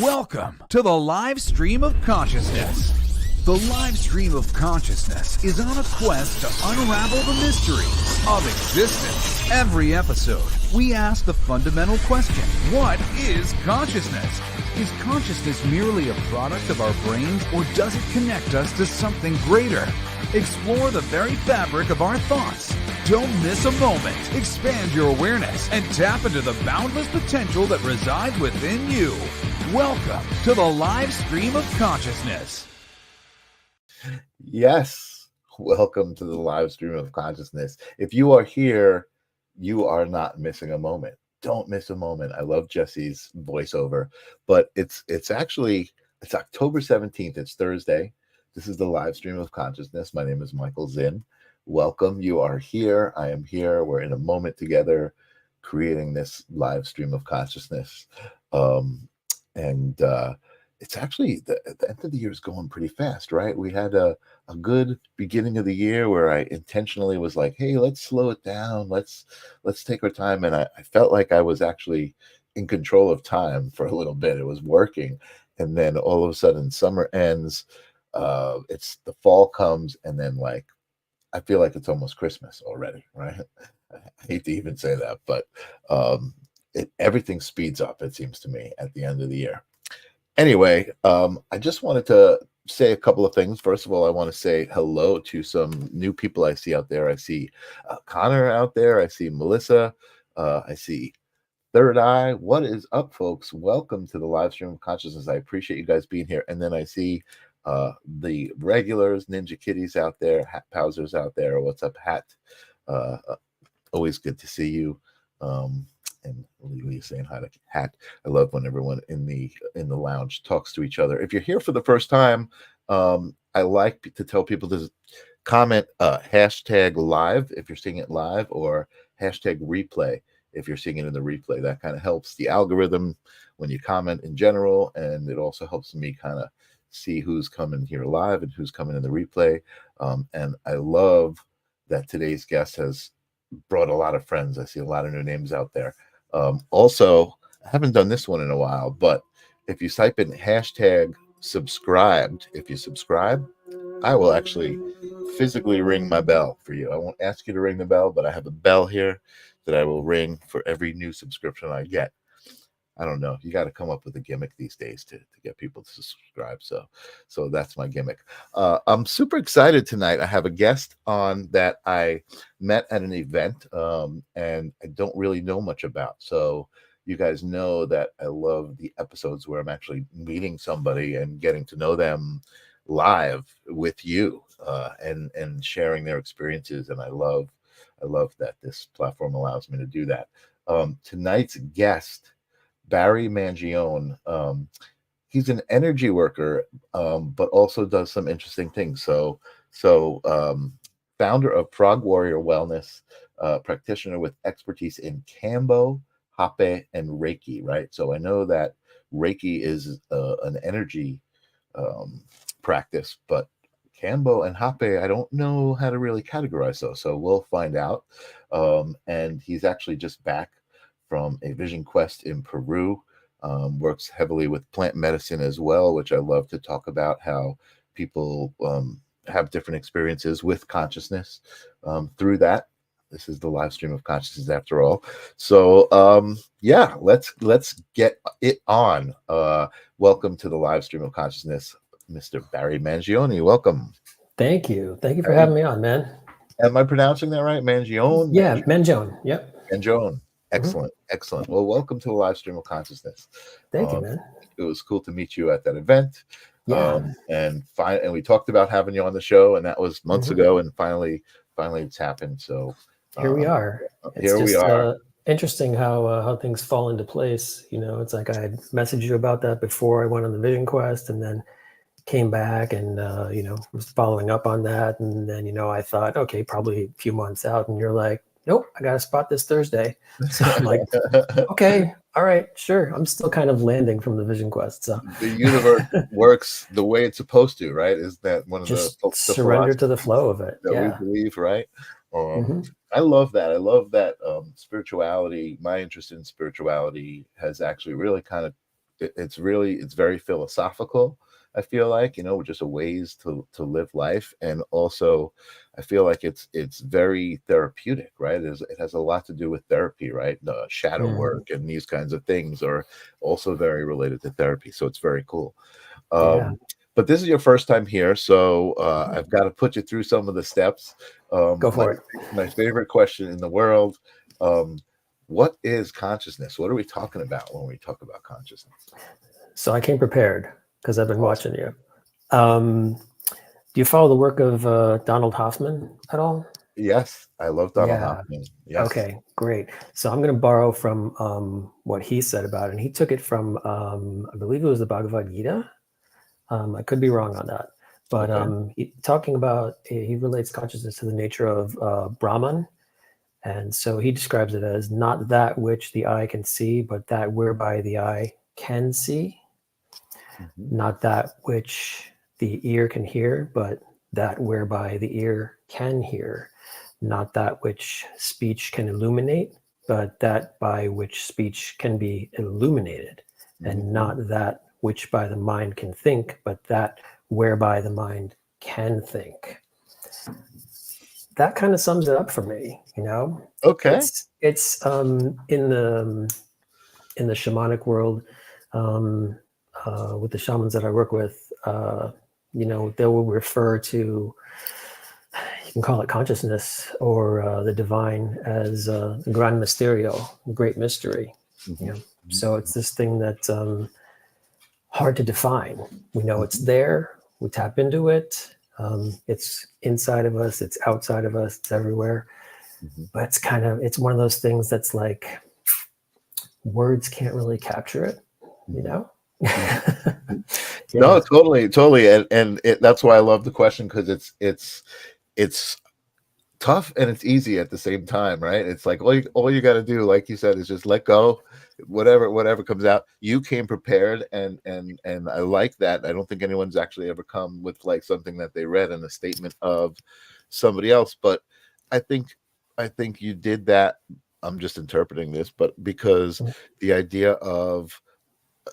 Welcome to the live stream of consciousness. The live stream of consciousness is on a quest to unravel the mysteries of existence. Every episode, we ask the fundamental question, what is consciousness? Is consciousness merely a product of our brains, or does it connect us to something greater? Explore the very fabric of our thoughts. Don't miss a moment. Expand your awareness and tap into the boundless potential that resides within you. Welcome to the live stream of consciousness. Yes, welcome to the live stream of consciousness. If you are here, you are not missing a moment. Don't miss a moment. I love Jesse's voiceover, but it's October 17th. It's Thursday. This is the live stream of consciousness. My name is Michael Zinn. Welcome. You are here. I am here. We're in a moment together creating this live stream of consciousness. It's actually the end of the year is going pretty fast, right? We had a good beginning of the year where I intentionally was like, hey, let's slow it down. Let's take our time. And I felt like I was actually in control of time for a little bit. It was working. And then all of a sudden summer ends. It's the fall comes, and then like I feel like it's almost Christmas already, right? I hate to even say that, but everything speeds up, it seems to me, at the end of the year. Anyway, I just wanted to say a couple of things. First of all, I want to say hello to some new people I see out there. I see Connor out there. I see Melissa. I see Third Eye. What is up, folks? Welcome to the live stream of consciousness. I appreciate you guys being here. And then I see the regulars, Ninja Kitties out there, Hat Powsers out there. What's up, Hat? Always good to see you. And Lily saying hi to Hat. I love when everyone in the lounge talks to each other. If you're here for the first time, I like to tell people to comment hashtag live if you're seeing it live, or hashtag replay if you're seeing it in the replay. That kind of helps the algorithm when you comment in general, and it also helps me kind of see who's coming here live and who's coming in the replay. And I love that today's guest has brought a lot of friends. I see a lot of new names out there. Also, I haven't done this one in a while, but if you type in hashtag subscribed, if you subscribe, I will actually physically ring my bell for you. I won't ask you to ring the bell, but I have a bell here that I will ring for every new subscription I get. I don't know. You got to come up with a gimmick these days to get people to subscribe. So that's my gimmick. I'm super excited tonight. I have a guest on that I met at an event, and I don't really know much about. So you guys know that I love the episodes where I'm actually meeting somebody and getting to know them live with you, and sharing their experiences. And I love that this platform allows me to do that. Tonight's guest, Barry Mangione, he's an energy worker, but also does some interesting things. So founder of Frog Warrior Wellness, practitioner with expertise in Kambo, Hape, and Reiki, right? So I know that Reiki is an energy practice, but Kambo and Hape, I don't know how to really categorize those. So we'll find out. And he's actually just back from a vision quest in Peru, works heavily with plant medicine as well, which I love to talk about, how people have different experiences with consciousness through that. This is the live stream of consciousness after all. So yeah, let's get it on. Welcome to the live stream of consciousness, Mr. Barry Mangione. Welcome. Thank you for having me on, man. Am I pronouncing that right? Mangione? Yeah, Mangione. Yep. Mangione. Excellent. Excellent. Well, welcome to the live stream of consciousness. Thank you, man. It was cool to meet you at that event. Yeah. And we talked about having you on the show, and that was months ago, and finally it's happened. So here we are. We are. Interesting how things fall into place. You know, it's like I had messaged you about that before I went on the vision quest, and then came back and was following up on that, and then I thought, okay, probably a few months out, and you're like, nope, I got a spot this Thursday. So I'm like, okay, all right, sure. I'm still kind of landing from the vision quest. So the universe works the way it's supposed to, right? Is that one of just the surrender to the flow of it? That we believe, right? I love that. I love that spirituality. My interest in spirituality has actually really kind of it's very philosophical. I feel like, just a ways to live life, and also I feel like it's very therapeutic, right? It has a lot to do with therapy, right? The shadow work and these kinds of things are also very related to therapy, so it's very cool. Yeah. But this is your first time here, so I've got to put you through some of the steps. Go for it. My favorite question in the world: what is consciousness? What are we talking about when we talk about consciousness? So I came prepared because I've been watching you. Do you follow the work of Donald Hoffman at all? Yes, I love Donald Hoffman. Yes. Okay, great. So I'm going to borrow from what he said about it. And he took it from, I believe it was the Bhagavad Gita. I could be wrong on that. But he relates consciousness to the nature of Brahman. And so he describes it as not that which the eye can see, but that whereby the eye can see. Not that which the ear can hear, but that whereby the ear can hear. Not that which speech can illuminate, but that by which speech can be illuminated. And not that which by the mind can think, but that whereby the mind can think. That kind of sums it up for me, Okay. It's in the shamanic world, with the shamans that I work with, they will refer to, you can call it consciousness or the divine as gran misterio, great mystery. So it's this thing that's hard to define. We know it's there. We tap into it. It's inside of us. It's outside of us. It's everywhere. But it's one of those things that's like words can't really capture it, No, totally, and that's why I love the question, because it's tough and it's easy at the same time, right? It's like all you got to do, like you said, is just let go. Whatever comes out, you came prepared, and I like that. I don't think anyone's actually ever come with like something that they read in a statement of somebody else, but I think you did that. I'm just interpreting this, but because the idea of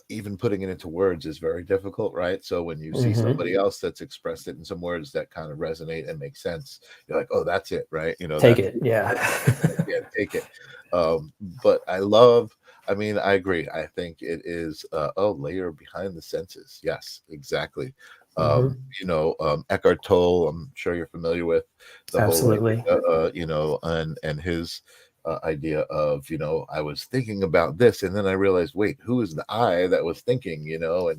even putting it into words is very difficult, right? So when you see somebody else that's expressed it in some words that kind of resonate and make sense, you're like, oh, that's it, right? Take it. Yeah. Take it. But I agree. I think it is a layer behind the senses. Yes, exactly. Eckhart Tolle, I'm sure you're familiar with the Absolutely. whole, and his idea of, I was thinking about this, and then I realized, wait, who is the I that was thinking, and or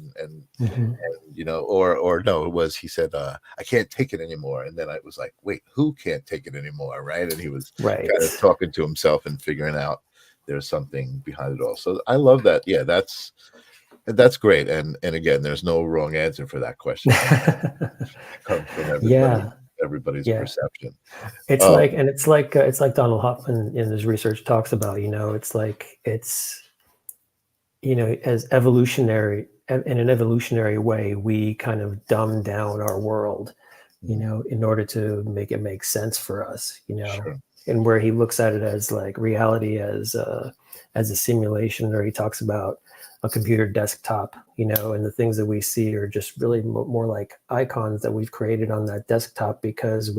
no, it was, he said, I can't take it anymore. And then I was like, wait, who can't take it anymore? Right. And he was kind of talking to himself and figuring out there's something behind it all. So I love that. Yeah, that's great. And again, there's no wrong answer for that question. It comes from everybody's perception. It's like Donald Hoffman in his research talks about, as evolutionary, in an evolutionary way, we kind of dumb down our world, in order to make it make sense for us, Sure. And where he looks at it as like reality as a simulation, or he talks about a computer desktop, and the things that we see are just really more like icons that we've created on that desktop, because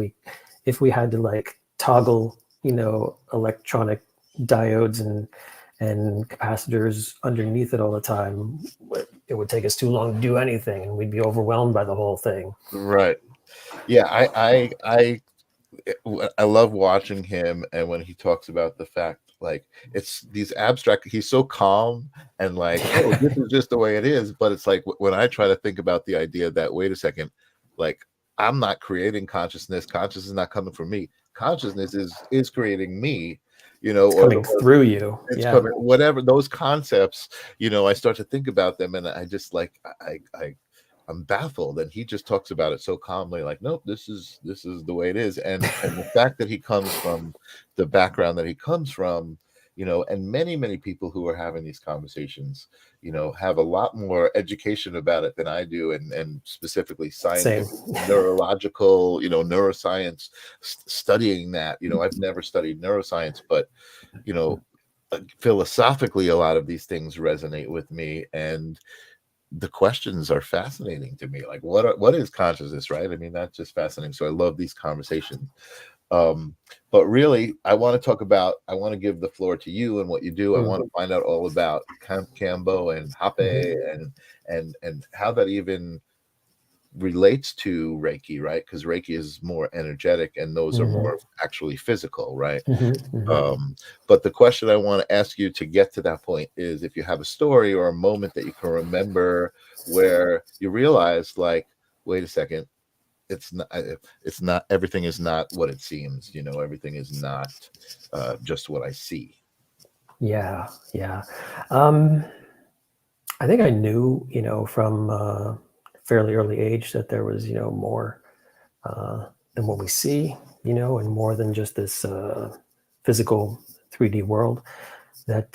if we had to like toggle, electronic diodes and capacitors underneath it all the time, it would take us too long to do anything, and we'd be overwhelmed by the whole thing. Right. Yeah. I love watching him, and when he talks about the fact, like, it's these abstract, he's so calm and like, oh, this is just the way it is. But it's like when I try to think about the idea that, wait a second, like, I'm not creating consciousness. Consciousness is not coming from me. Consciousness is creating me, it's coming through you. It's coming, whatever those concepts, I start to think about them, and I just like, I'm baffled. And he just talks about it so calmly, like, nope, this is the way it is. And the fact that he comes from the background that he comes from, and many people who are having these conversations, have a lot more education about it than I do, and specifically scientific, neurological, neuroscience, studying that. I've never studied neuroscience, but philosophically, a lot of these things resonate with me, and the questions are fascinating to me. Like, what is consciousness, right? I mean, that's just fascinating. So I love these conversations. But really, I want to give the floor to you and what you do. I want to find out all about Kambo and Hape and how that even relates to Reiki, right? Because Reiki is more energetic and those are more actually physical, right? But the question I want to ask you to get to that point is if you have a story or a moment that you can remember where you realize, like, wait a second, it's not everything is not what it seems, everything is not just what I see. Yeah. I think I knew, from fairly early age that there was, more than what we see, and more than just this physical 3D world that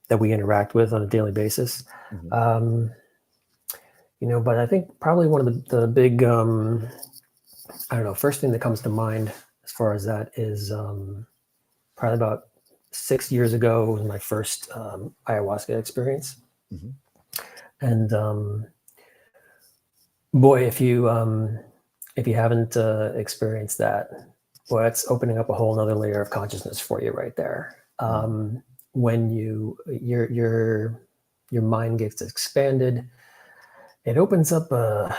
that we interact with on a daily basis. But I think probably one of the big, I don't know, first thing that comes to mind as far as that is probably about 6 years ago was my first ayahuasca experience. And boy, if you haven't experienced that, well, it's opening up a whole nother layer of consciousness for you right there. When your mind gets expanded, it opens up a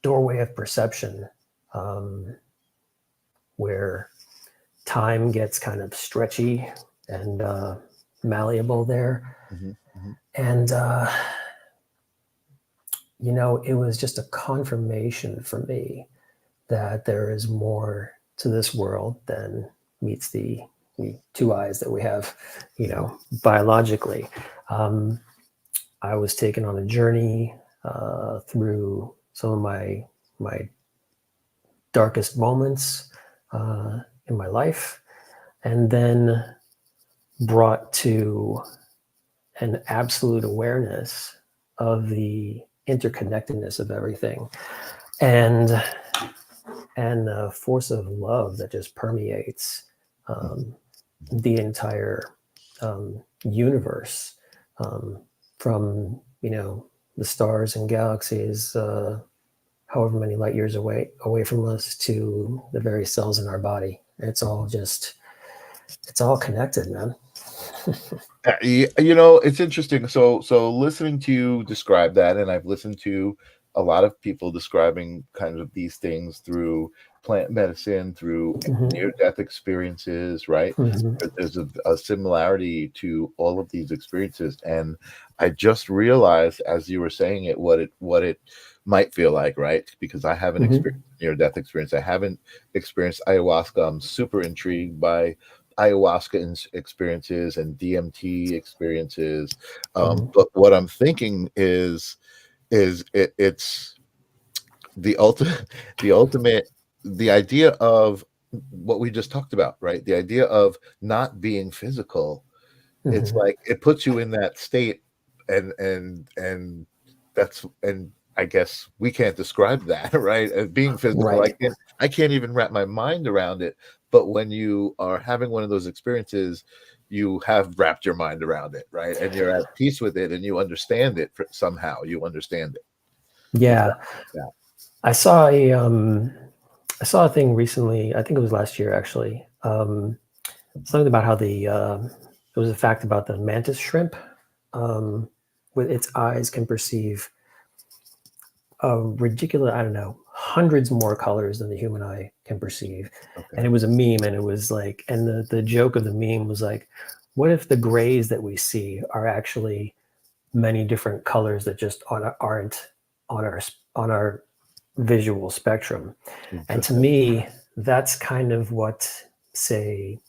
doorway of perception where time gets kind of stretchy and malleable there. And it was just a confirmation for me that there is more to this world than meets the two eyes that we have, biologically. I was taken on a journey through some of my darkest moments in my life, and then brought to an absolute awareness of the interconnectedness of everything, and a force of love that just permeates the entire universe, from the stars and galaxies, however many light years away from us, to the very cells in our body. It's all connected, man. It's interesting. So listening to you describe that, and I've listened to a lot of people describing kind of these things through plant medicine, through near-death experiences, right? There's a similarity to all of these experiences, and I just realized as you were saying it what it might feel like, right? Because I haven't experienced near-death experience. I haven't experienced ayahuasca. I'm super intrigued by ayahuasca experiences and DMT experiences, but what I'm thinking is it's the ultimate, the idea of what we just talked about, right? The idea of not being physical. It's like it puts you in that state, and that's, and I guess we can't describe that, right, as being physical. Right. I can't even wrap my mind around it. But when you are having one of those experiences, you have wrapped your mind around it, right? And you're at peace with it, and you understand it somehow. You understand it. Yeah. Yeah. I saw a thing recently. I think it was last year, actually. Something about how there was a fact about the mantis shrimp, with its eyes can perceive a ridiculous, I don't know, hundreds more colors than the human eye can perceive. And it was a meme, and it was like, and the joke of the meme was like, what if the grays that we see are actually many different colors that just aren't on our visual spectrum? And to me, that's kind of what, say,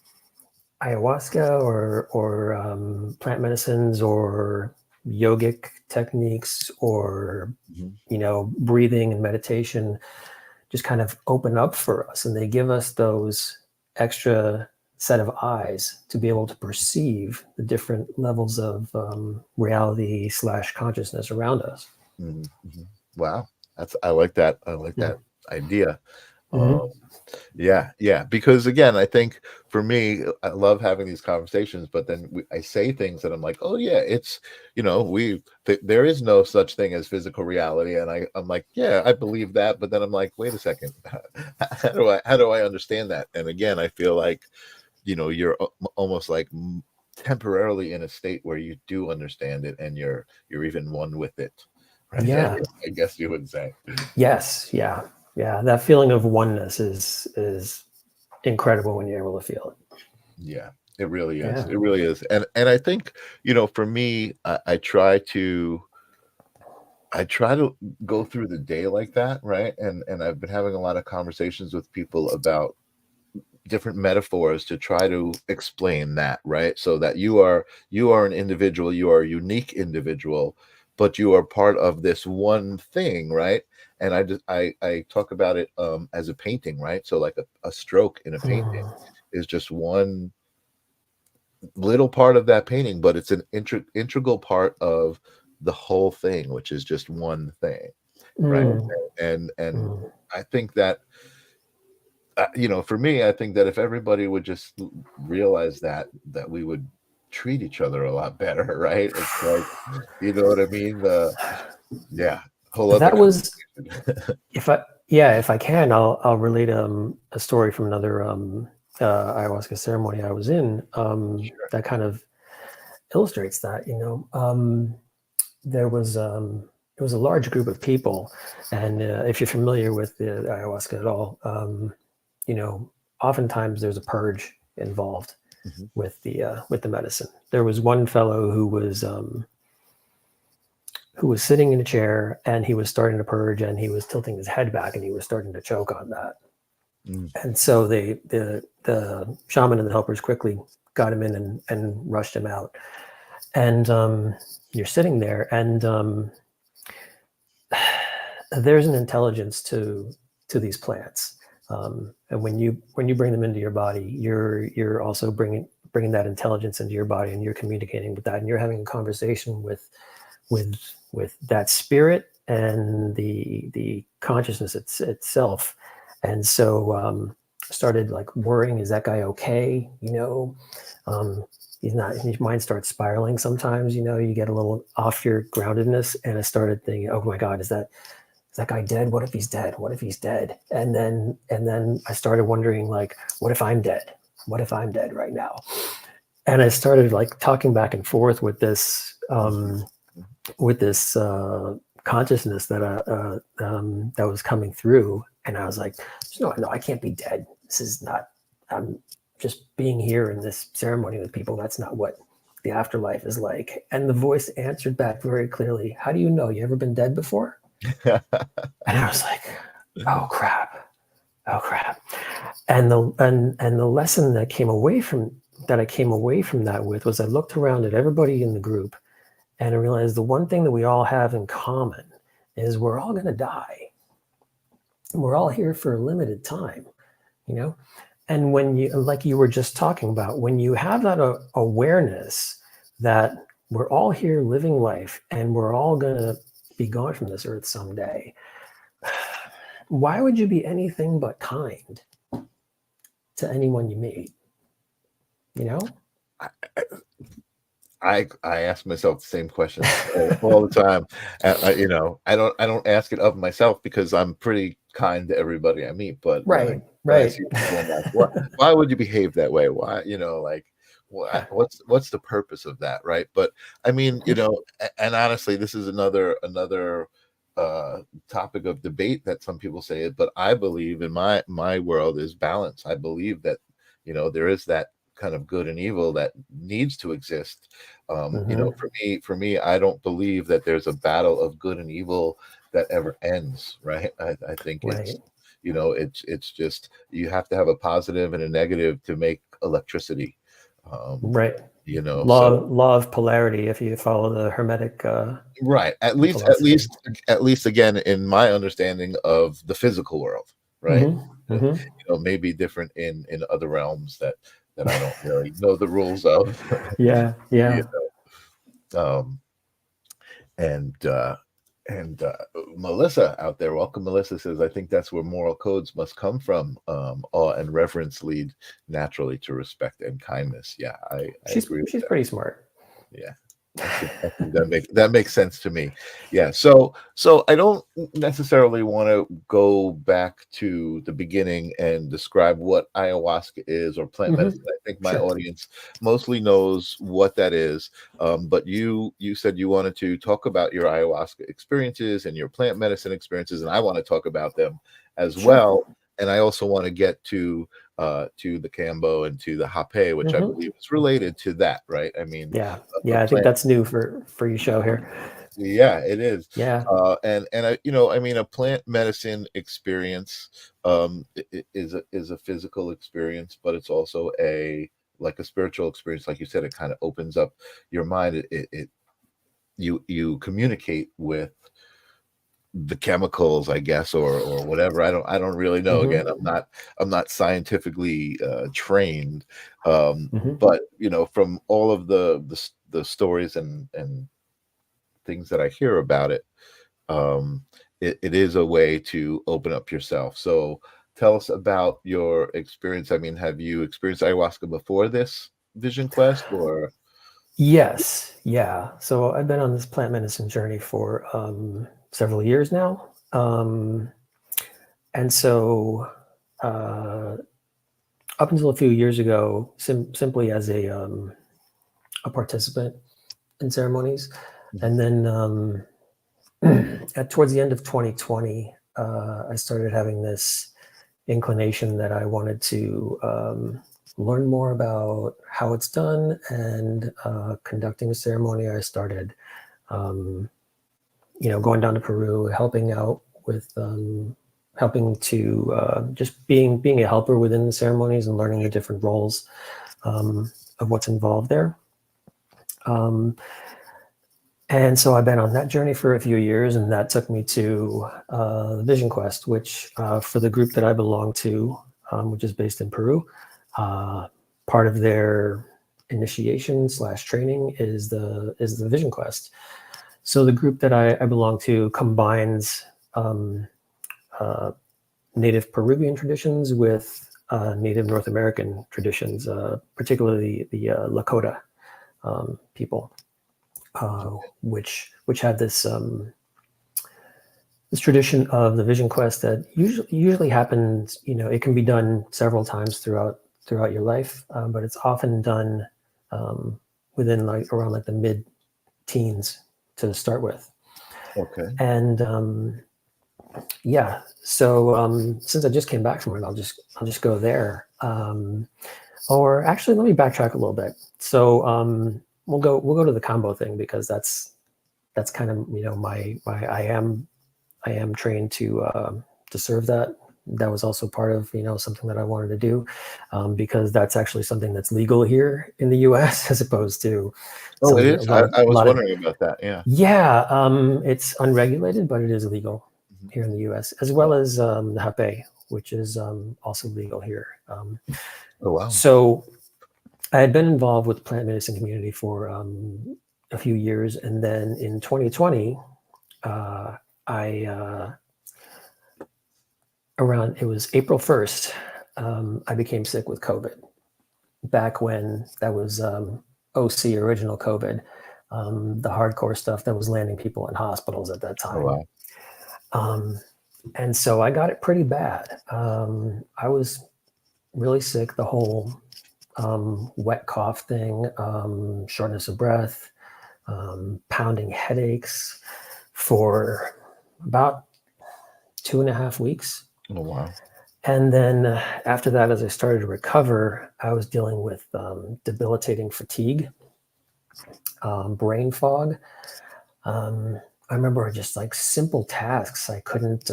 ayahuasca or plant medicines or yogic techniques or breathing and meditation just kind of open up for us, and they give us those extra set of eyes to be able to perceive the different levels of reality / consciousness around us. Wow, I like that. I like that idea. Um, yeah, because again, I think for me, I love having these conversations, but then I say things that I'm like, oh yeah, it's, there is no such thing as physical reality, and I'm like, yeah, I believe that, but then I'm like, wait a second, how do I understand that? And again, I feel like, you're almost like temporarily in a state where you do understand it, and you're even one with it, right? Yeah. I guess you would say. Yes. Yeah. Yeah. That feeling of oneness is incredible when you're able to feel it. Yeah, it really is. Yeah. It really is. And I think, for me, I try to go through the day like that, right? And I've been having a lot of conversations with people about different metaphors to try to explain that, right? So that you are an individual, you are a unique individual, but you are part of this one thing, right? And I talk about it as a painting, right? So like a stroke in a painting is just one little part of that painting, but it's an integral part of the whole thing, which is just one thing, right? And I think that for me, I think that if everybody would just realize that we would treat each other a lot better, right? It's like, you know what I mean? Yeah, whole other That was if I can, I'll relate a story from another ayahuasca ceremony I was in that kind of illustrates that. There was it was a large group of people, and if you're familiar with the ayahuasca at all, oftentimes there's a purge involved with the medicine. There was one fellow who was sitting in a chair, and he was starting to purge, and he was tilting his head back, and he was starting to choke on that. And so the shaman and the helpers quickly got him in and rushed him out. And you're sitting there, and there's an intelligence to these plants. And when you bring them into your body, you're also bringing that intelligence into your body, and you're communicating with that, and you're having a conversation with that spirit and the consciousness itself. And so started like worrying, is that guy okay? He's not, his mind starts spiraling sometimes, you get a little off your groundedness. And I started thinking, oh my God, is that guy dead? What if he's dead? What if he's dead? And then I started wondering, like, what if I'm dead? What if I'm dead right now? And I started like talking back and forth with this consciousness that was coming through. And I was like, no, I can't be dead. This is not, I'm just being here in this ceremony with people. That's not what the afterlife is like. And the voice answered back very clearly, how do you know? You ever been dead before? And I was like, oh crap. And the lesson that I came away from that with was I looked around at everybody in the group, and I realized the one thing that we all have in common is we're all going to die. We're all here for a limited time, And when you, like you were just talking about, when you have that awareness that we're all here living life and we're all going to be gone from this earth someday, why would you be anything but kind to anyone you meet? I ask myself the same question all the time. I don't ask it of myself because I'm pretty kind to everybody I meet. But right. I see people like, why would you behave that way? Why, what's the purpose of that, right? But I mean, and honestly, this is another topic of debate that some people say it, but I believe in my world is balance. I believe that there is that kind of good and evil that needs to exist. For me, I don't believe that there's a battle of good and evil that ever ends, right? I think it's it's just, you have to have a positive and a negative to make electricity, right? Law of polarity, if you follow the Hermetic right, at least again, in my understanding of the physical world, right? Maybe different in other realms that I don't really know the rules of. Yeah. And And Melissa out there, welcome. Melissa says, I think that's where moral codes must come from. Awe and reverence lead naturally to respect and kindness. Yeah, I agree with She's that. pretty smart. Yeah. I think that makes sense to me. Yeah. So I don't necessarily want to go back to the beginning and describe what ayahuasca is or plant medicine. I think my Sure. audience mostly knows what that is. But you said you wanted to talk about your ayahuasca experiences and your plant medicine experiences, and I want to talk about them as Sure. well. And I also want to get to the Kambo and to the Hape, which I believe is related to that, right? I mean, Yeah. a I think plant. that's new for your show here. Yeah, it is. Yeah. And I mean, a plant medicine experience is a physical experience, but it's also like a spiritual experience. Like you said, it kind of opens up your mind. You communicate with the chemicals, I guess, or whatever. I don't really know. Again, I'm not scientifically trained, but from all of the stories and things that I hear about it, it is a way to open up yourself. So tell us about your experience. I mean, have you experienced ayahuasca before this vision quest, or? Yes. Yeah. So I've been on this plant medicine journey for several years now. And so up until a few years ago, simply as a participant in ceremonies. And then towards the end of 2020, I started having this inclination that I wanted to learn more about how it's done, and conducting a ceremony. I started, going down to Peru, helping out with helping to just being a helper within the ceremonies and learning the different roles of what's involved there. And so I've been on that journey for a few years, and that took me to the Vision Quest, which for the group that I belong to, which is based in Peru, part of their initiation / training is the Vision Quest. So the group that I belong to combines native Peruvian traditions with native North American traditions, particularly the Lakota people. Which have this this tradition of the Vision Quest that usually happens. It can be done several times throughout your life, but it's often done within around the mid-teens to start with. Okay. And yeah, so since I just came back from it, I'll just go there. Or actually, let me backtrack a little bit. So. We'll go to the Kambo thing, because that's kind of I am trained to serve that. That was also part of something that I wanted to do, because that's actually something that's legal here in the U.S. as opposed to. Oh, it is. I was wondering about that. Yeah. Yeah, it's unregulated, but it is legal here in the U.S. as well as the Hape, which is also legal here. Oh wow. So I had been involved with the plant medicine community for a few years, and then in 2020, it was April 1st, I became sick with COVID. Back when that was OC, original COVID, the hardcore stuff that was landing people in hospitals at that time. Oh, wow. And so I got it pretty bad. I was really sick, the whole wet cough thing, shortness of breath, pounding headaches for about 2.5 weeks. Oh, wow. And then after that, as I started to recover, I was dealing with debilitating fatigue, brain fog. I remember just simple tasks. I couldn't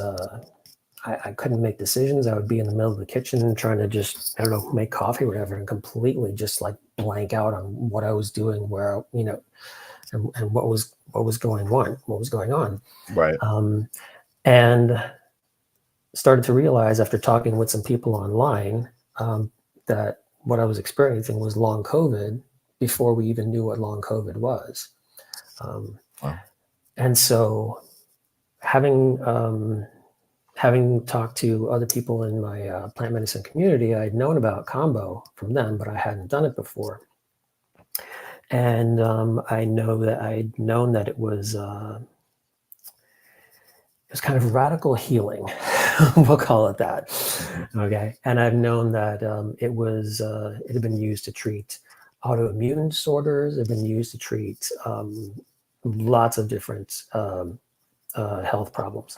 make decisions. I would be in the middle of the kitchen trying to just, make coffee or whatever, and completely just blank out on what I was doing, where, and what was going on. Right. And started to realize, after talking with some people online, that what I was experiencing was long COVID before we even knew what long COVID was. Wow. And so having talked to other people in my plant medicine community, I'd known about Kambo from them, but I hadn't done it before. And I know that I'd known that it was kind of radical healing. We'll call it that. Okay. And I've known that it had been used to treat autoimmune disorders. It had been used to treat lots of different health problems.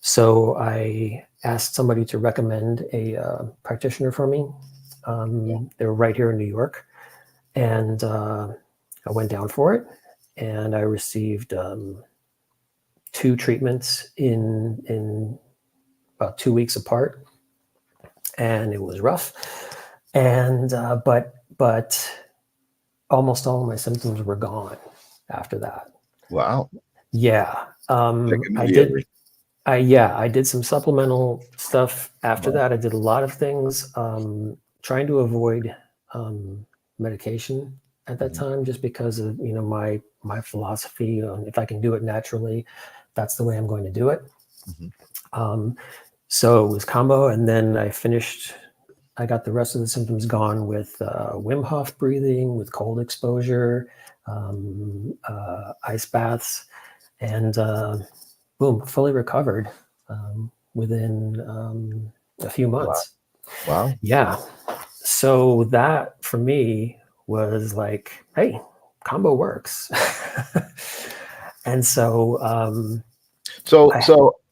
So I asked somebody to recommend a practitioner for me. They were right here in New York. And I went down for it. And I received 2 treatments in about 2 weeks apart, and it was rough. And but almost all of my symptoms were gone after that. Wow. Yeah, I did some supplemental stuff after that. I did a lot of things, trying to avoid medication at that time, just because of my philosophy on if I can do it naturally, that's the way I'm going to do it. So it was Kambo, and then I got the rest of the symptoms gone with Wim Hof breathing, with cold exposure, ice baths, and boom, fully recovered within a few months. Wow. Yeah. So that for me was like, hey, Kambo works. And so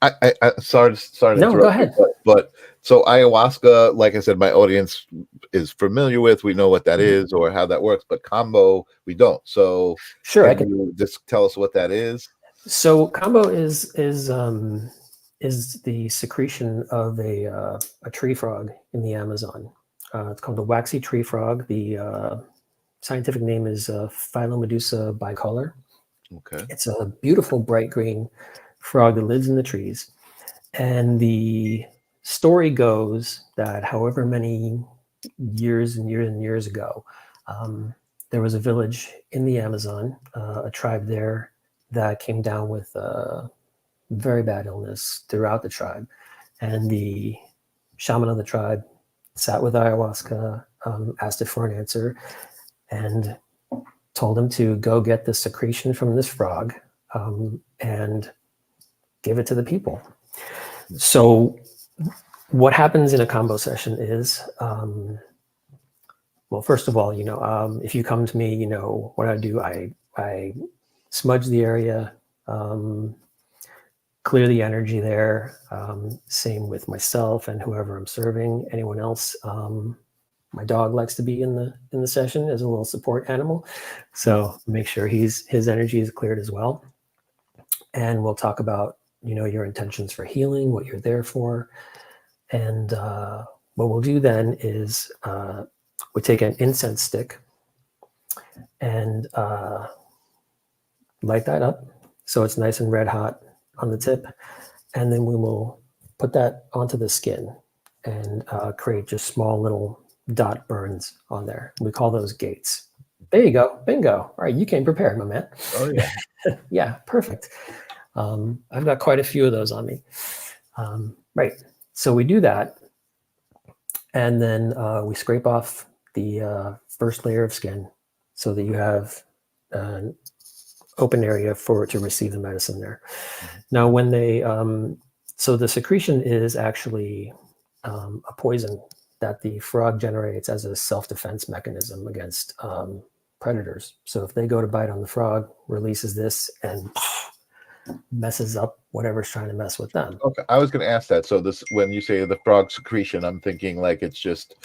I sorry to interrupt go ahead. you, but so ayahuasca, like I said, my audience is familiar with. We know what that is or how that works, but Kambo we don't. So sure, can you just tell us what that is? So Kambo is the secretion of a tree frog in the Amazon. It's called the waxy tree frog. The scientific name is Philomedusa bicolor. Okay. It's a beautiful bright green frog that lives in the trees. And the story goes that however many years and years and years ago, there was a village in the Amazon, a tribe there that came down with very bad illness throughout the tribe. And the shaman of the tribe sat with ayahuasca, asked it for an answer, and told him to go get the secretion from this frog and give it to the people. So what happens in a Kambo session is, well, first of all, if you come to me, what I do, I smudge the area, clear the energy there. Same with myself and whoever I'm serving. Anyone else, my dog likes to be in the session as a little support animal, so make sure his energy is cleared as well. And we'll talk about your intentions for healing, what you're there for, and what we'll do then is we take an incense stick and light that up so it's nice and red hot on the tip, and then we will put that onto the skin and create just small little dot burns on there. We call those gates. There you go. Bingo. All right, you came prepared, my man. Oh yeah. Yeah, perfect. I've got quite a few of those on me. Right. So we do that, and then we scrape off the first layer of skin so that you have an open area to receive the medicine there. Now, when they, so the secretion is actually a poison that the frog generates as a self-defense mechanism against predators. So if they go to bite on the frog, releases this and messes up whatever's trying to mess with them. Okay, I was going to ask that. So this, when you say the frog secretion, I'm thinking like it's just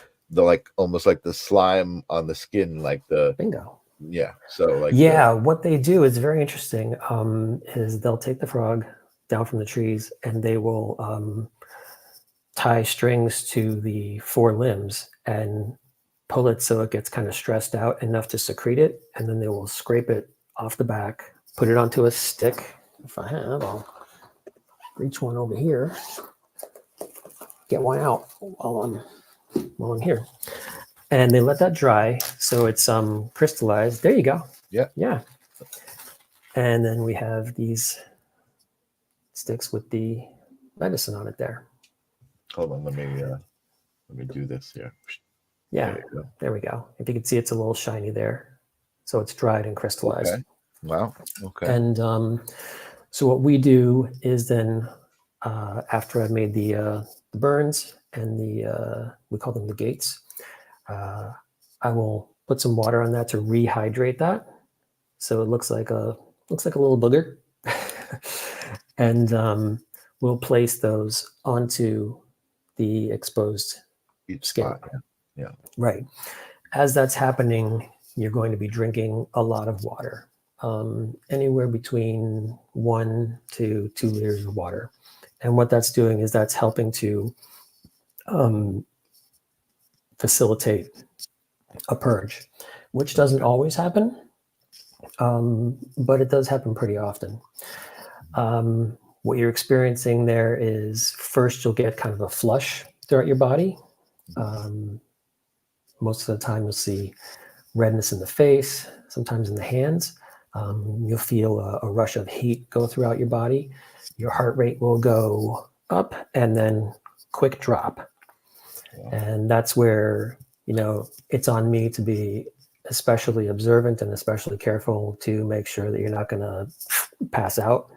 almost like the slime on the skin, like the bingo. Yeah. So like what they do is very interesting. Is they'll take the frog down from the trees and they will tie strings to the 4 limbs and pull it so it gets kind of stressed out enough to secrete it, and then they will scrape it off the back, put it onto a stick. If I have, I'll reach one over here, get one out while I'm here. And they let that dry so it's crystallized. There you go. Yeah. Yeah. And then we have these sticks with the medicine on it there. Hold on, let me do this here. Yeah, there we go. If you can see, it's a little shiny there. So it's dried and crystallized. Okay. Wow. Okay. And so what we do is then, after I've made the burns and we call them the gates, I will put some water on that to rehydrate that, so it looks like a little booger, and we'll place those onto the exposed Each skin. spot. Yeah. Right. As that's happening, you're going to be drinking a lot of water, anywhere between 1 to 2 liters of water. And what that's doing is that's helping to facilitate a purge, which doesn't always happen, but it does happen pretty often. What you're experiencing there is, first you'll get kind of a flush throughout your body. Most of the time you'll see redness in the face, sometimes in the hands. You'll feel a rush of heat go throughout your body. Your heart rate will go up and then quick drop. Wow. And that's where, it's on me to be especially observant and especially careful to make sure that you're not going to pass out.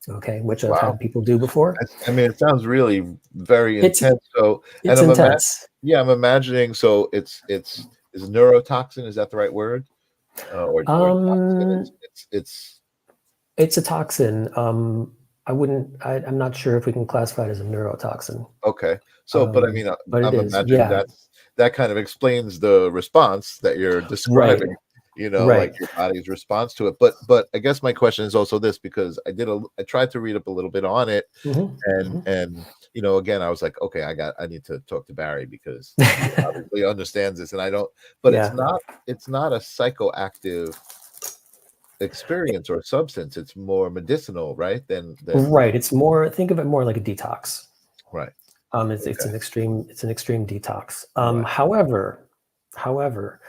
Okay, which I've had people do before. I mean, it sounds really very intense. So it's intense. I'm imagining. So it's is neurotoxin. Is that the right word? Or toxin? It's a toxin. I'm not sure if we can classify it as a neurotoxin. Okay. So, but I mean, but I'm imagining that kind of explains the response that you're describing. Right. Like your body's response to it. But I guess my question is also this, because I tried to read up a little bit on it, and again, I was like, okay, I need to talk to Barry, because he obviously understands this, and I don't. But it's not a psychoactive experience or substance. It's more medicinal, right? Right. It's more. Think of it more like a detox. Right. It's an extreme detox. Right. However,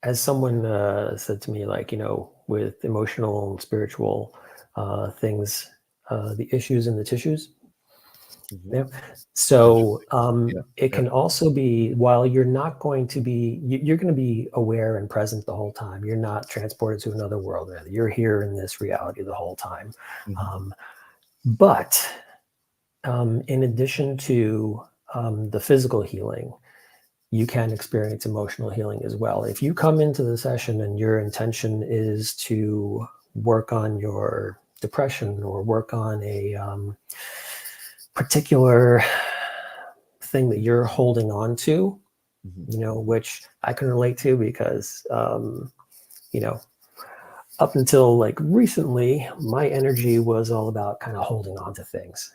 as someone said to me, like, with emotional and spiritual things, the issues in the tissues. Yeah. So it can also be, while you're not going to be, you're going to be aware and present the whole time. You're not transported to another world. Rather, you're here in this reality the whole time. But in addition to the physical healing, you can experience emotional healing as well. If you come into the session and your intention is to work on your depression or work on a particular thing that you're holding on to, which I can relate to, because, up until like recently, my energy was all about kind of holding on to things,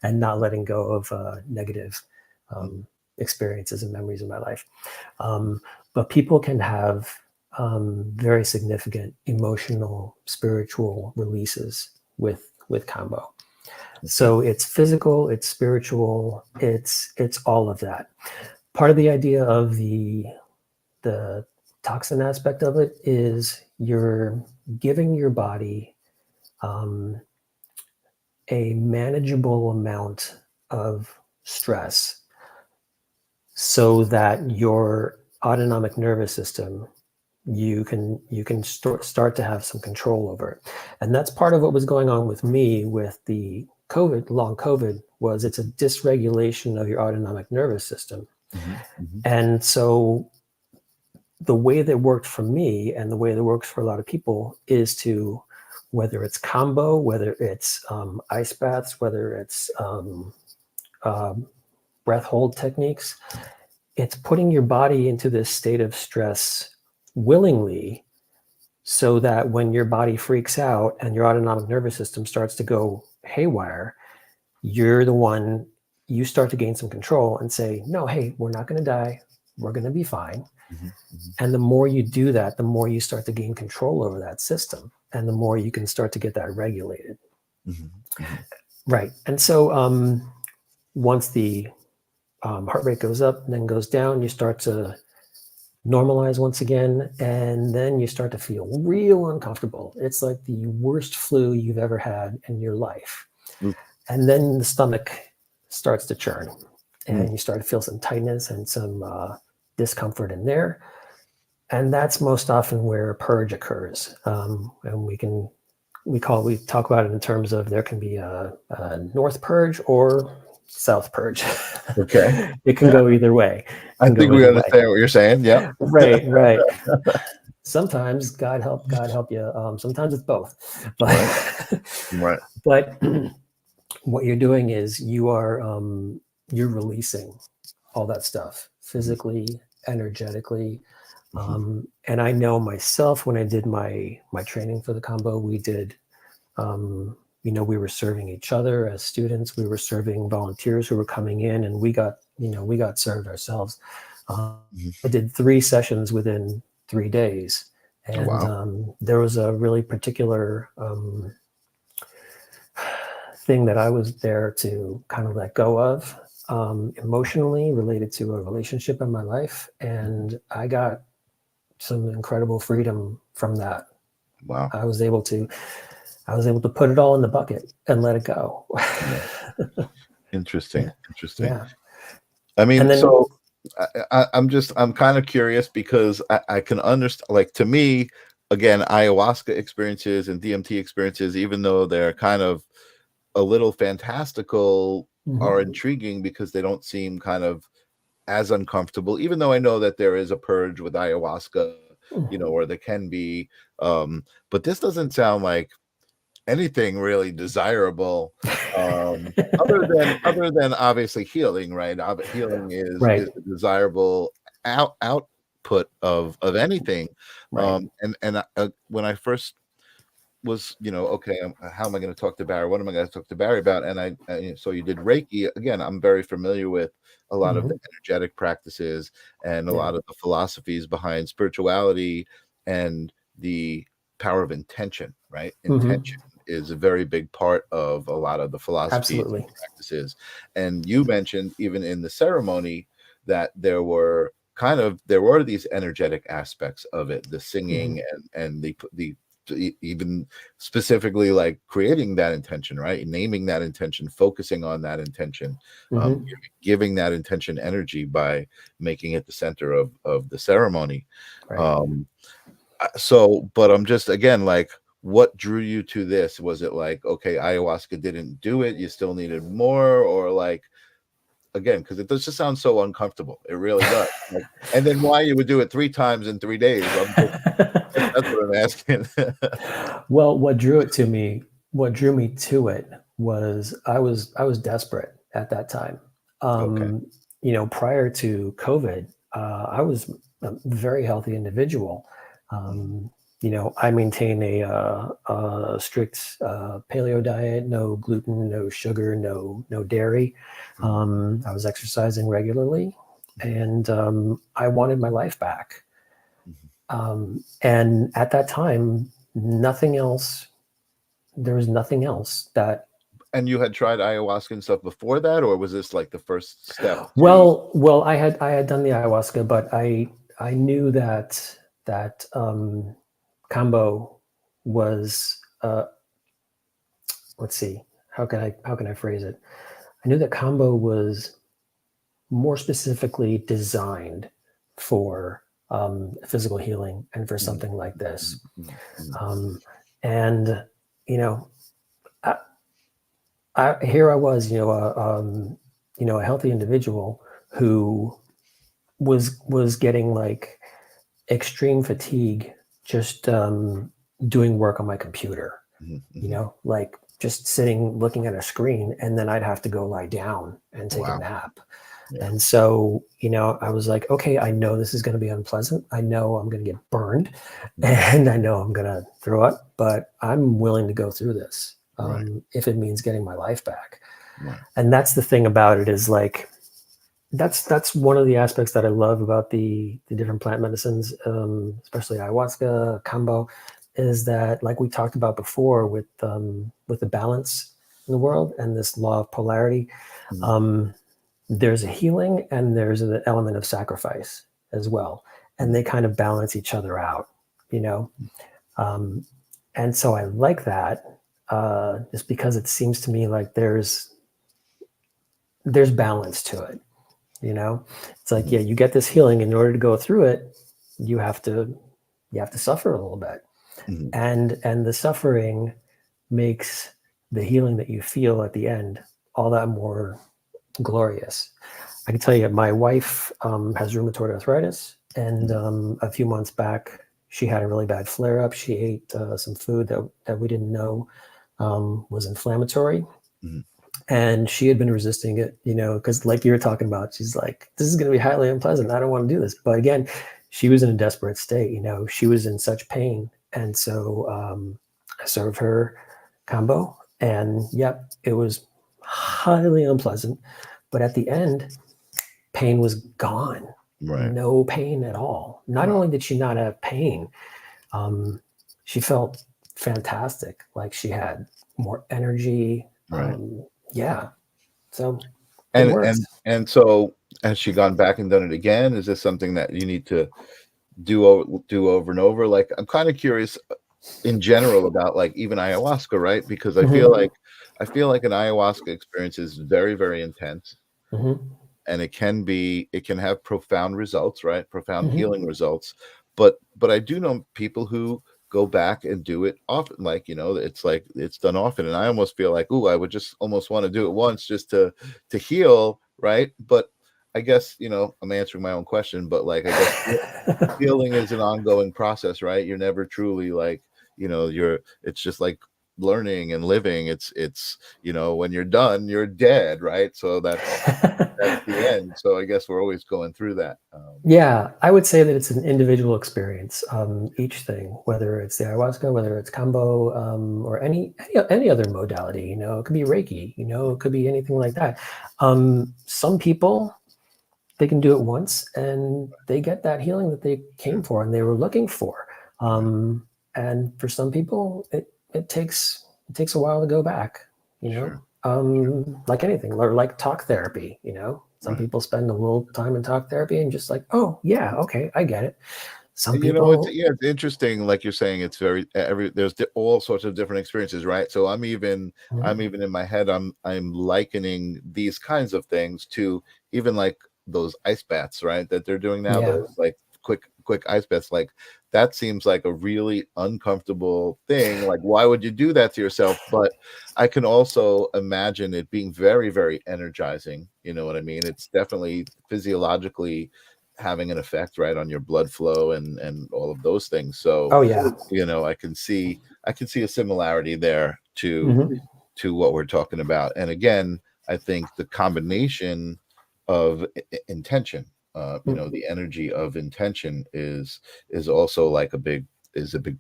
and not letting go of negative experiences and memories in my life. But people can have very significant emotional, spiritual releases with Kambo. So it's physical, it's spiritual, it's all of that. Part of the idea of the toxin aspect of it is you're giving your body a manageable amount of stress, so that your autonomic nervous system, you can start to have some control over it. And that's part of what was going on with me with the long COVID, was it's a dysregulation of your autonomic nervous system. And so the way that worked for me, and the way that works for a lot of people, is to, whether it's Kambo, whether it's ice baths, whether it's breath hold techniques, it's putting your body into this state of stress willingly, so that when your body freaks out and your autonomic nervous system starts to go haywire, you're the one, you start to gain some control and say, no, hey, we're not going to die. We're going to be fine. And the more you do that, the more you start to gain control over that system, and the more you can start to get that regulated. Right. And so once the heart rate goes up and then goes down, you start to normalize once again, and then you start to feel real uncomfortable. It's like the worst flu you've ever had in your life. Mm. And then the stomach starts to churn, and Mm. you start to feel some tightness and some discomfort in there. And that's most often where a purge occurs. And we talk about it in terms of there can be a north purge or south purge. Okay. It can go either way. I think we understand what you're saying. Yeah. Right. Sometimes God help you. Sometimes it's both. But Right. but what you're doing is you're releasing all that stuff physically, energetically. And I know myself, when I did my training for the Kambo, we did, we were serving each other as students. We were serving volunteers who were coming in, and we got served ourselves. I did 3 sessions within 3 days. And Wow. there was a really particular thing that I was there to kind of let go of, emotionally, related to a relationship in my life. And I got some incredible freedom from that. Wow. I was able to put it all in the bucket and let it go. Interesting. Yeah. I mean, then, so I'm kind of curious because I can understand, like, to me, again, ayahuasca experiences and DMT experiences, even though they're kind of a little fantastical, are intriguing because they don't seem kind of as uncomfortable, even though I know that there is a purge with ayahuasca, or there can be, but this doesn't sound like anything really desirable, other than obviously healing, right? Healing is Right. is a desirable output of anything. Right. And when I first was, okay, how am I going to talk to Barry? What am I going to talk to Barry about? And so you did Reiki. Again, I'm very familiar with a lot of the energetic practices and a lot of the philosophies behind spirituality and the power of intention, right? Intention is a very big part of a lot of the philosophies and practices. And you mentioned even in the ceremony that there were these energetic aspects of it, the singing and the even specifically like creating that intention, right? Naming that intention, focusing on that intention, giving that intention energy by making it the center of the ceremony. Right. But I'm just, again, like, what drew you to this? Was it like, okay, ayahuasca didn't do it, you still needed more, or like, again, because it does just sound so uncomfortable. It really does. Like, and then why you would do it 3 times in 3 days? That's what I'm asking. Well, what drew me to it was I was desperate at that time. Okay. Prior to COVID, I was a very healthy individual. I maintain a strict paleo diet, no gluten, no sugar, no dairy. I was exercising regularly, and I wanted my life back. And at that time, there was nothing else that. And you had tried ayahuasca and stuff before that, or was this like the first step? Well, I had done the ayahuasca, but I knew that Kambo was, let's see, how can I phrase it? I knew that Kambo was more specifically designed for physical healing and for something like this. And here I was, a healthy individual who was getting like extreme fatigue just doing work on my computer, like just sitting looking at a screen, and then I'd have to go lie down and take a nap. And so, I was like, okay, I know this is going to be unpleasant. I know I'm going to get burned, and I know I'm going to throw up, but I'm willing to go through this if it means getting my life back. And that's the thing about it, is like, that's one of the aspects that I love about the different plant medicines, especially ayahuasca, Kambo, is that, like we talked about before with the balance in the world and this law of polarity, there's a healing and there's an element of sacrifice as well. and they kind of balance each other out, and so I like that, just because it seems to me like there's balance to it. It's like, yeah, you get this healing. In order to go through it, you have to suffer a little bit, and the suffering makes the healing that you feel at the end all that more glorious. I can tell you, my wife has rheumatoid arthritis, and a few months back, she had a really bad flare-up. She ate some food that we didn't know was inflammatory. And she had been resisting it, because like you were talking about, she's like, this is going to be highly unpleasant. I don't want to do this. But again, she was in a desperate state. She was in such pain. And so I served her Kambo, and yep, it was highly unpleasant. But at the end, pain was gone. Right. No pain at all. Not only did she not have pain, she felt fantastic. Like she had more energy. Right. Yeah. So it works. And so has she gone back and done it again? Is this something that you need to do over and over? Like, I'm kind of curious in general about like even ayahuasca, right? Because I feel like an ayahuasca experience is very, very intense. And it can have profound results, right? Profound healing results. But I do know people who go back and do it often. Like, it's like it's done often. And I almost feel like, I would just almost want to do it once just to heal, right? But I guess, I'm answering my own question, but like, I guess healing is an ongoing process, right? You're never truly like, it's just like learning and living. It's when you're done, you're dead, right? So that's the end. So I guess we're always going through that. Yeah, I would say that it's an individual experience. Each thing, whether it's the ayahuasca, whether it's Kambo, or any other modality, it could be Reiki, it could be anything like that. Some people, they can do it once and they get that healing that they came for and they were looking for. And for some people, it takes a while to go back, Sure. Like anything, or like talk therapy, some people spend a little time in talk therapy and just like, oh yeah, okay, I get it. Some people, it's interesting. Like you're saying, it's very there's all sorts of different experiences, right? So I'm even in my head, I'm likening these kinds of things to even like those ice baths, right? That they're doing now, those like quick ice baths. Like that seems like a really uncomfortable thing. Like, why would you do that to yourself? But I can also imagine it being very, very energizing. You know what I mean? It's definitely physiologically having an effect, right, on your blood flow and all of those things. So, I can see a similarity there to what we're talking about. And again, I think the combination of intention, the energy of intention is also like a big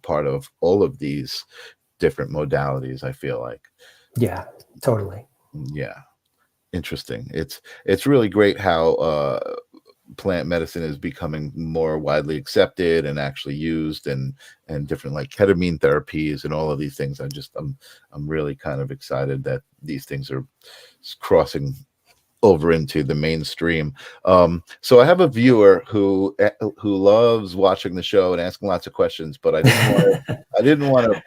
part of all of these different modalities, I feel like. Yeah, totally. Yeah. Interesting. It's really great how plant medicine is becoming more widely accepted and actually used, and different like ketamine therapies and all of these things. I'm really kind of excited that these things are crossing over into the mainstream. So I have a viewer who loves watching the show and asking lots of questions, but I didn't want to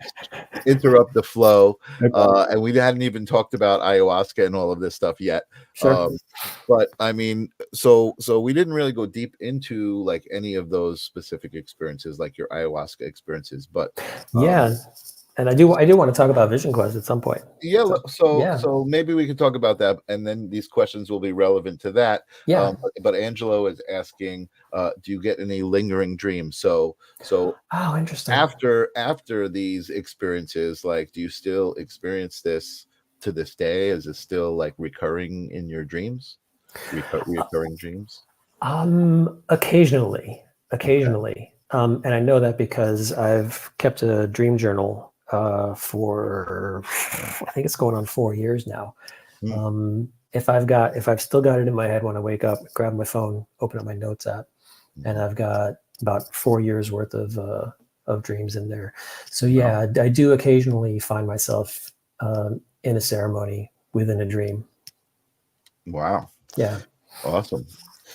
interrupt the flow. And we hadn't even talked about ayahuasca and all of this stuff yet. Sure. But I mean, so we didn't really go deep into like any of those specific experiences, like your ayahuasca experiences. But and I do want to talk about Vision Quest at some point. So maybe we can talk about that, and then these questions will be relevant to that. But Angelo is asking, do you get any lingering dreams? So oh, interesting. After these experiences, like, do you still experience this to this day? Is it still like recurring in your dreams? Recurring dreams? Occasionally. And I know that because I've kept a dream journal for, I think it's going on 4 years now. If I've still got it in my head when I wake up, grab my phone, open up my notes app, and I've got about 4 years worth of dreams in there. So yeah, I do occasionally find myself in a ceremony within a dream. Wow. Yeah. Awesome.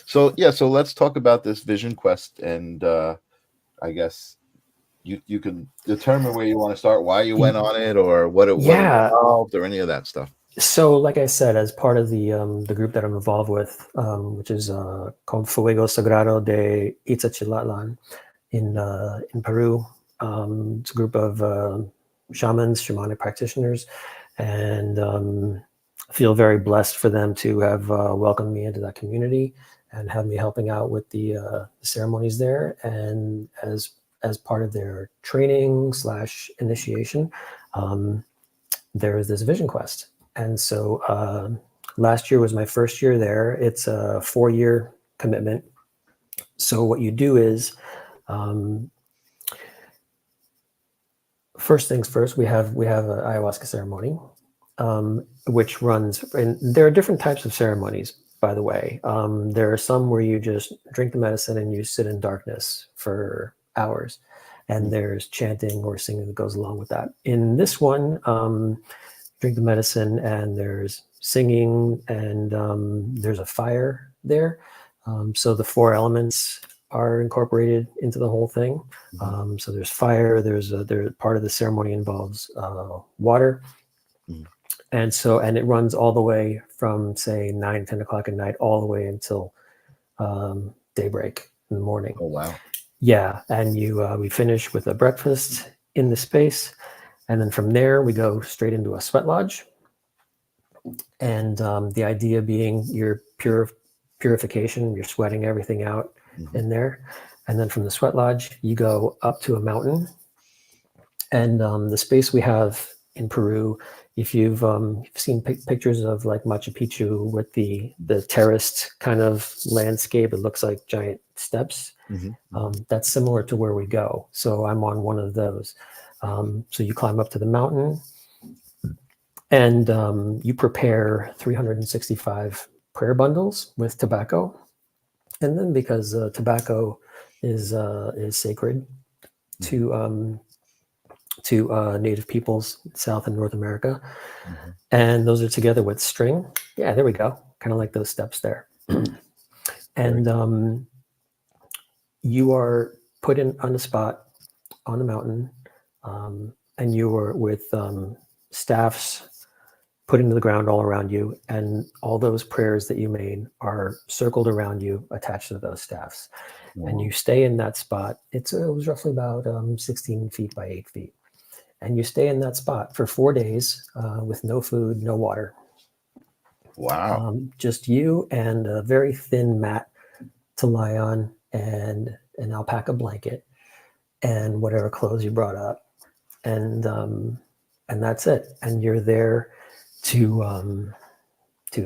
So yeah, so let's talk about this vision quest, and I guess you can determine where you want to start, why you went on it, or what it Yeah. involved, or any of that stuff. So, like I said, as part of the group that I'm involved with, which is called Fuego Sagrado de Itzachilatlan in Peru, it's a group of shamans, shamanic practitioners, and I feel very blessed for them to have welcomed me into that community and have me helping out with the ceremonies there. And as part of their training / initiation, there is this vision quest. And so last year was my first year there. It's a 4-year commitment. So what you do is, first things first, we have an ayahuasca ceremony, which runs, and there are different types of ceremonies, by the way. There are some where you just drink the medicine and you sit in darkness for hours. And there's chanting or singing that goes along with that. In this one, drink the medicine and there's singing and there's a fire there. So the 4 elements are incorporated into the whole thing. So there's fire, there's part of the ceremony involves water. And it runs all the way from, say, 9, 10 o'clock at night, all the way until daybreak in the morning. Oh, wow. Yeah. And we finish with a breakfast in the space. And then from there, we go straight into a sweat lodge. And the idea being your purification, you're sweating everything out in there. And then from the sweat lodge, you go up to a mountain. And the space we have in Peru, if you've seen pictures of like Machu Picchu with the terraced kind of landscape, it looks like giant steps. That's similar to where we go. So I'm on one of those. So you climb up to the mountain and you prepare 365 prayer bundles with tobacco. And then because tobacco is sacred to Native peoples, South and North America. And those are together with string. Yeah, there we go. Kind of like those steps there. And you are put on the spot on the mountain. And you were with staffs put into the ground all around you, and all those prayers that you made are circled around you, attached to those staffs. And you stay in that spot. It was roughly about 16 feet by 8 feet. And you stay in that spot for 4 days with no food, no water. Wow. Just you and a very thin mat to lie on, and an alpaca blanket, and whatever clothes you brought up. And that's it. And you're there to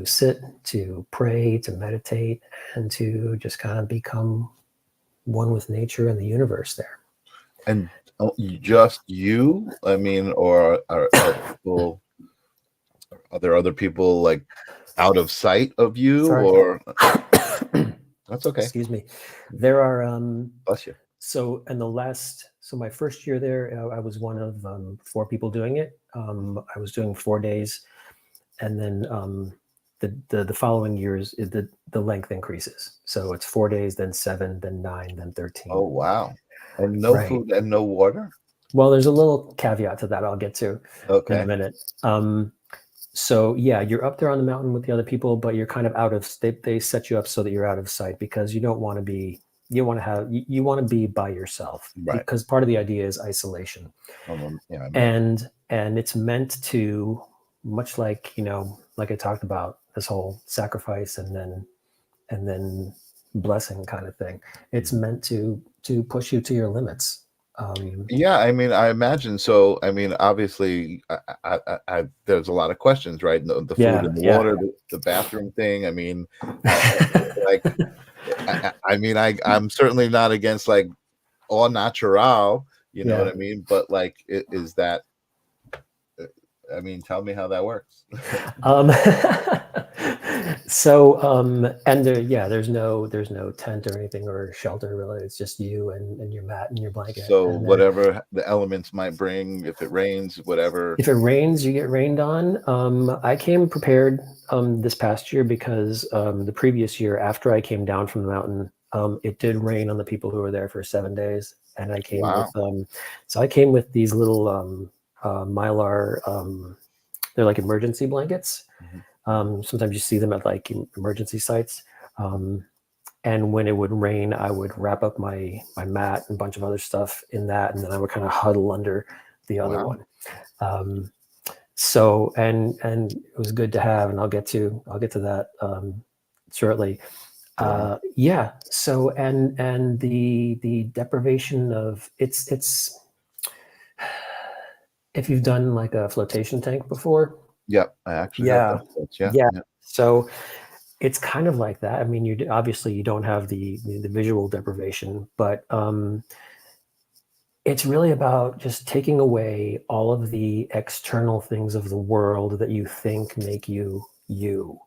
sit, to pray, to meditate, and to just kind of become one with nature and the universe there. And just you? I mean, or are there other people like out of sight of you? Sorry. Or that's okay. Excuse me. There are Bless you. So my first year there, I was one of 4 people doing it. I was doing 4 days, and then the following years, the length increases. So it's 4 days, then 7, then 9, then 13. Oh, wow. And no food and no water? Well, there's a little caveat to that I'll get to in a minute. So yeah, you're up there on the mountain with the other people, but you're kind of they set you up so that you're out of sight, because you don't want to be, you want to be by yourself, right? Because part of the idea is isolation. Yeah, and it's meant to, much like, like I talked about, this whole sacrifice and then blessing kind of thing. It's meant to push you to your limits. Yeah, I mean, I imagine so. I mean, obviously, I there's a lot of questions, right? The food and the water, the bathroom thing. I mean, I'm certainly not against like all natural, you know what I mean? But like, is that I mean, tell me how that works. Um, and there's no tent or anything or shelter really. It's just you and your mat and your blanket. So And then whatever the elements might bring, if it rains, whatever. if it rains, you get rained on. I came prepared this past year because the previous year after I came down from the mountain, it did rain on the people who were there for 7 days, and I came Wow. with these little mylar. They're like emergency blankets. Sometimes you see them at like emergency sites. And when it would rain, I would wrap up my mat and a bunch of other stuff in that, and then I would kind of huddle under the other Wow. one. So and it was good to have, and I'll get to that shortly. Yeah. So and the deprivation of it's if you've done like a flotation tank before. Yep, I actually Yeah. have done that. Yeah. So it's kind of like that. I mean, you obviously you don't have the visual deprivation, but it's really about just taking away all of the external things of the world that you think make you you.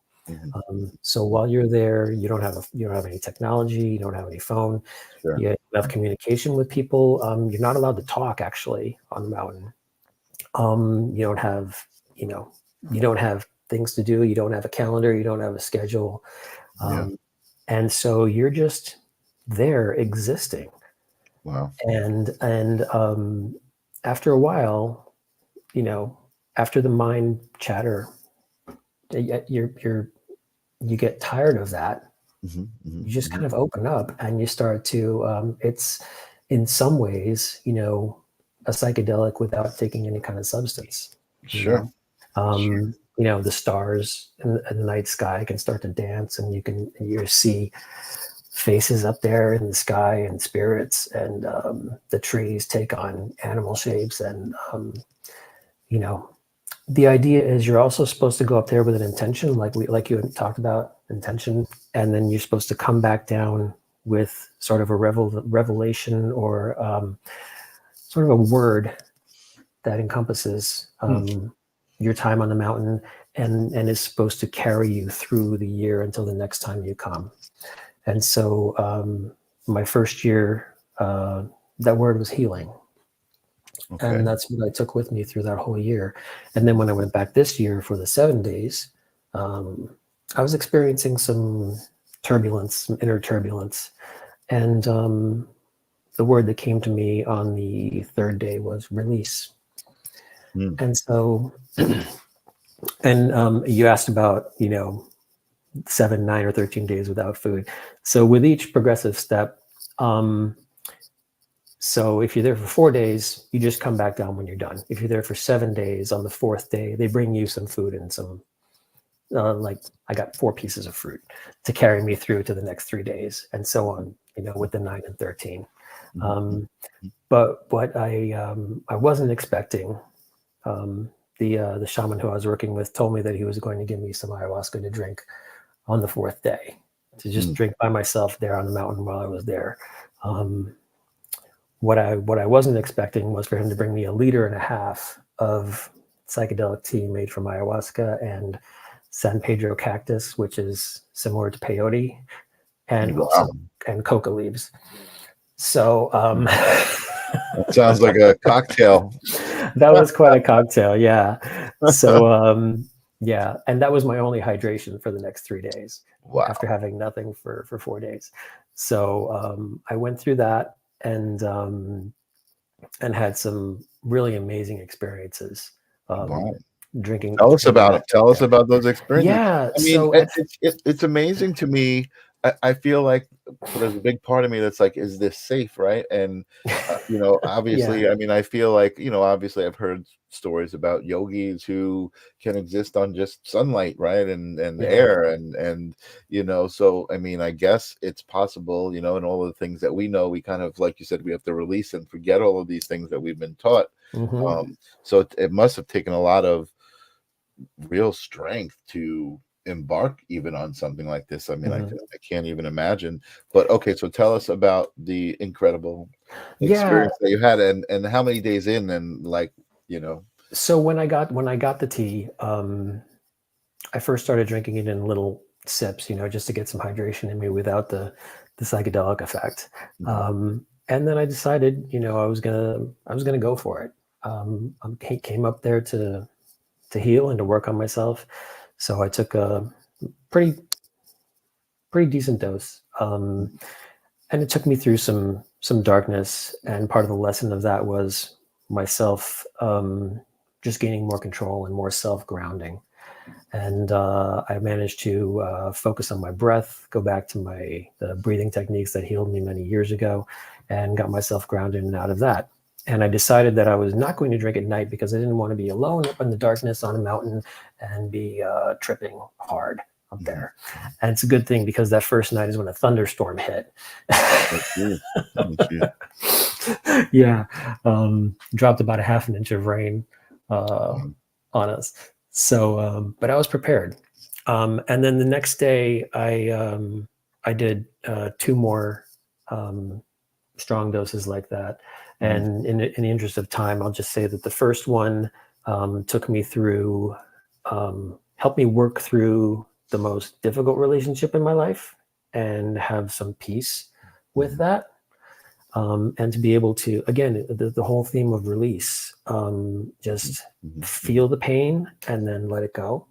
So while you're there, you don't have any technology, you don't have any phone, Sure. you don't have communication with people. You're not allowed to talk actually on the mountain. You don't have things to do. You don't have a calendar. You don't have a schedule. And so you're just there existing. Wow. And after a while, after the mind chatter, you get tired of that. You just kind of open up and you start to, it's in some ways, a psychedelic without taking any kind of substance. Sure. The stars in the night sky can start to dance, and you see faces up there in the sky and spirits, and the trees take on animal shapes. And the idea is you're also supposed to go up there with an intention, like you had talked about intention, and then you're supposed to come back down with sort of a revelation or sort of a word that encompasses your time on the mountain and is supposed to carry you through the year until the next time you come. And so my first year, that word was healing. Okay. And that's what I took with me through that whole year. And then when I went back this year for the 7 days, I was experiencing some turbulence, some inner turbulence. And the word that came to me on the 3rd day was release. And so, and you asked about, 7, 9, or 13 days without food. So with each progressive step, so if you're there for 4 days, you just come back down when you're done. If you're there for 7 days, on the 4th day, they bring you some food and some, like I got 4 pieces of fruit to carry me through to the next 3 days, and so on, with the 9 and 13. But what I wasn't expecting, the shaman who I was working with told me that he was going to give me some ayahuasca to drink on the 4th day, to just drink by myself there on the mountain while I was there. What I wasn't expecting was for him to bring me 1.5 liters of psychedelic tea made from ayahuasca and San Pedro cactus, which is similar to peyote, and and coca leaves. So that sounds like a cocktail. That was quite a cocktail, yeah. So yeah, and that was my only hydration for the next 3 days. Wow. After having nothing for 4 days. So I went through that and had some really amazing experiences. Wow. Drinking. Tell us about it. Tell us about those experiences. Yeah. I mean, it's amazing to me. I feel like there's a big part of me that's like, is this safe, right? And obviously, I mean, I feel like, obviously I've heard stories about yogis who can exist on just sunlight, right? And air and so I mean, I guess it's possible, and all of the things that we know, we kind of, like you said, we have to release and forget all of these things that we've been taught. So it must have taken a lot of real strength to embark even on something like this. I mean, I can't even imagine. But okay, so tell us about the incredible experience that you had, and how many days in, and So when I got the tea, I first started drinking it in little sips, just to get some hydration in me without the psychedelic effect. And then I decided, I was gonna go for it. I came up there to heal and to work on myself. So I took a pretty decent dose, and it took me through some darkness. And part of the lesson of that was myself just gaining more control and more self grounding. And I managed to focus on my breath, go back to the breathing techniques that healed me many years ago, and got myself grounded and out of that. And I decided that I was not going to drink at night because I didn't want to be alone up in the darkness on a mountain and be tripping hard up there. And it's a good thing because that first night is when a thunderstorm hit. Yeah. Dropped about a half an inch of rain on us. So, but I was prepared. And then the next day I did 2 more strong doses like that. And in the interest of time, I'll just say that the first one took me through, helped me work through the most difficult relationship in my life and have some peace with that. And to be able to, again, the whole theme of release, just feel the pain and then let it go.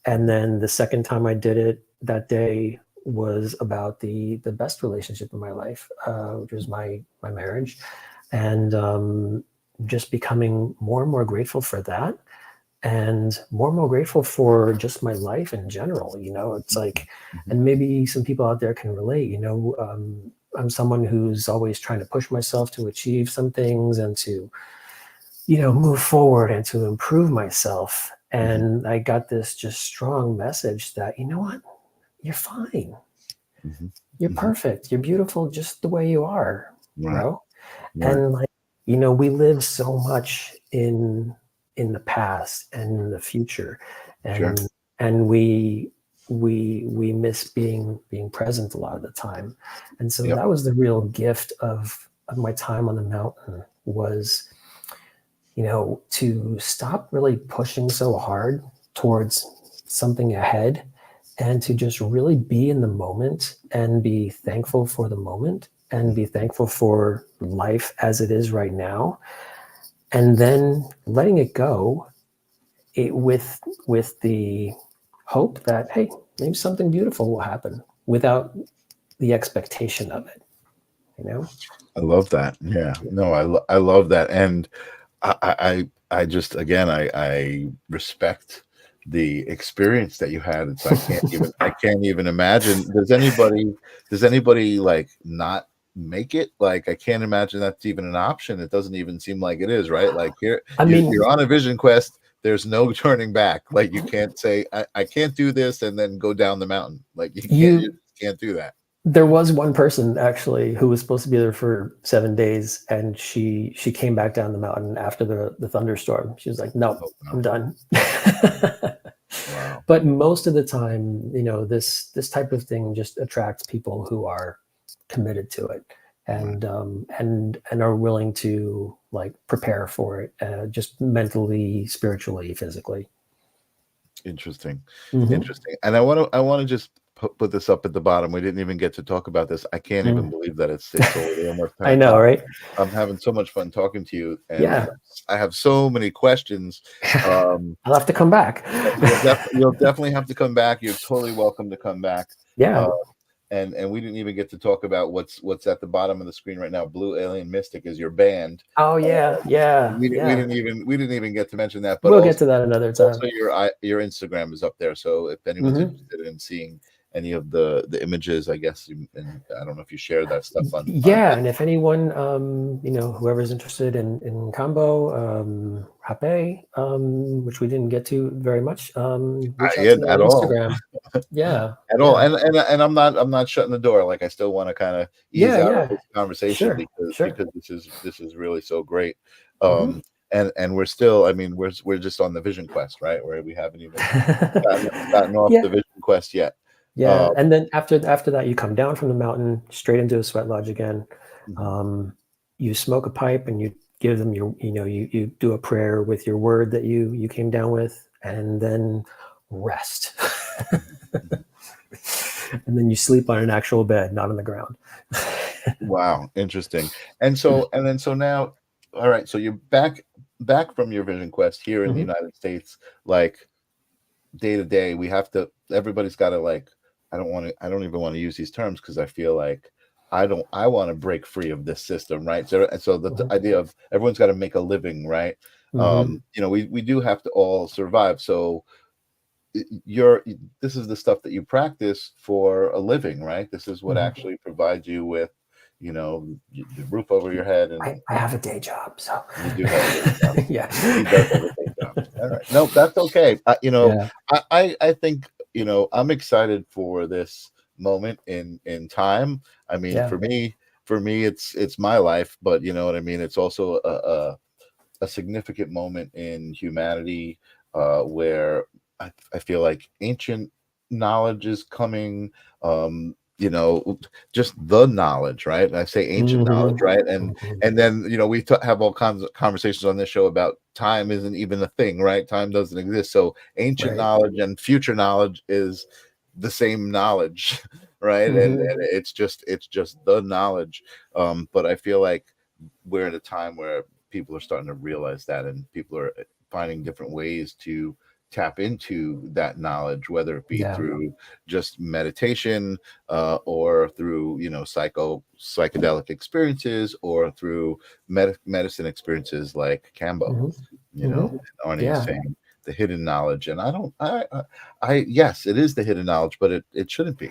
And then the second time I did it that day was about the best relationship in my life, which was my marriage. And just becoming more and more grateful for that, and more grateful for just my life in general. It's like, and maybe some people out there can relate, I'm someone who's always trying to push myself to achieve some things and to, move forward and to improve myself. And I got this just strong message that, you know what, you're fine. You're perfect. You're beautiful just the way you are, bro. And like, we live so much in the past and in the future, and we miss being present a lot of the time. And so that was the real gift of my time on the mountain, was, to stop really pushing so hard towards something ahead, and to just really be in the moment and be thankful for the moment and be thankful for life as it is right now. And then letting it go with the hope that, hey, maybe something beautiful will happen without the expectation of it. I love that. Yeah, no, I love that. And I just, again, I respect the experience that you had. It's I can't even imagine. Does anybody like not make it? Like, I can't imagine that's even an option. It doesn't even seem like it is, right? Like, you're on a vision quest. There's no turning back. Like, you can't say I can't do this and then go down the mountain. Like, you can't do that. There was one person actually who was supposed to be there for 7 days, and she came back down the mountain after the thunderstorm. She was like, no, I'm done. Wow. But most of the time, this type of thing just attracts people who are committed to it and are willing to like prepare for it, just mentally, spiritually, physically. Interesting. And I want to just put this up at the bottom. We didn't even get to talk about this. I can't even believe that it's already almost time. I know, right? I'm having so much fun talking to you, and I have so many questions. I'll have to come back. You'll definitely have to come back. You're totally welcome to come back. Yeah. And we didn't even get to talk about what's at the bottom of the screen right now. Blue Alien Mystic is your band. Oh yeah, We didn't even get to mention that. But we'll get to that another time. Also, your Instagram is up there, so if anyone's interested in seeing any of the images, I guess, and I don't know if you share that stuff on. And if anyone, whoever's interested in Kambo, Hape, which we didn't get to very much, at all. Instagram. At all. And I'm not shutting the door. Like, I still want to kind of ease out of this conversation because this is really so great. And we're still, we're just on the vision quest, right? Where we haven't even gotten off the vision quest yet. Yeah, and then after that, you come down from the mountain straight into a sweat lodge again. You smoke a pipe and you give them your, you do a prayer with your word that you came down with, and then rest. And then you sleep on an actual bed, not on the ground. Wow, interesting. And then now, all right, so you're back from your vision quest here in the United States, like day to day. Everybody's got to, like, I don't even want to use these terms, because I feel like I want to break free of this system, right? So the idea of everyone's got to make a living, right? We do have to all survive. So this is the stuff that you practice for a living, right? This is what actually provides you with, the roof over your head. And I have a day job, so you do have a day job. Yeah. He does have a day job. All right. No, that's okay. I think, I'm excited for this moment in time. I mean, for me, it's my life, but you know what I mean? It's also a significant moment in humanity, where I feel like ancient knowledge is coming, just the knowledge, right? And I say ancient knowledge, right? And then, we have all kinds of conversations on this show about time isn't even a thing, right? Time doesn't exist. So ancient knowledge and future knowledge is the same knowledge, right? And it's just the knowledge. But I feel like we're at a time where people are starting to realize that, and people are finding different ways to tap into that knowledge, whether it be through just meditation, or through psychedelic experiences, or through medicine experiences like Kambo. Arnie is saying the hidden knowledge, and yes, it is the hidden knowledge, but it shouldn't be.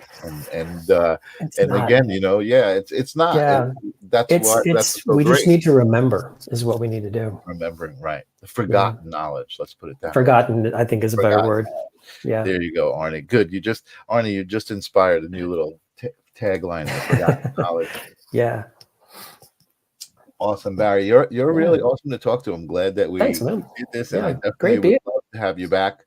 And again, it's not. Yeah. That's so we great. just need to remember is what we need to do. Remembering, right? The forgotten knowledge. Let's put it that way. Forgotten, I think, is a better word. Yeah. There you go, Arnie. Good. You just inspired a new little tagline. Forgotten knowledge. Yeah. Awesome, Barry. You're really awesome to talk to. I'm glad that we Thanks, man. did this, Yeah, and I definitely great would love to have you back.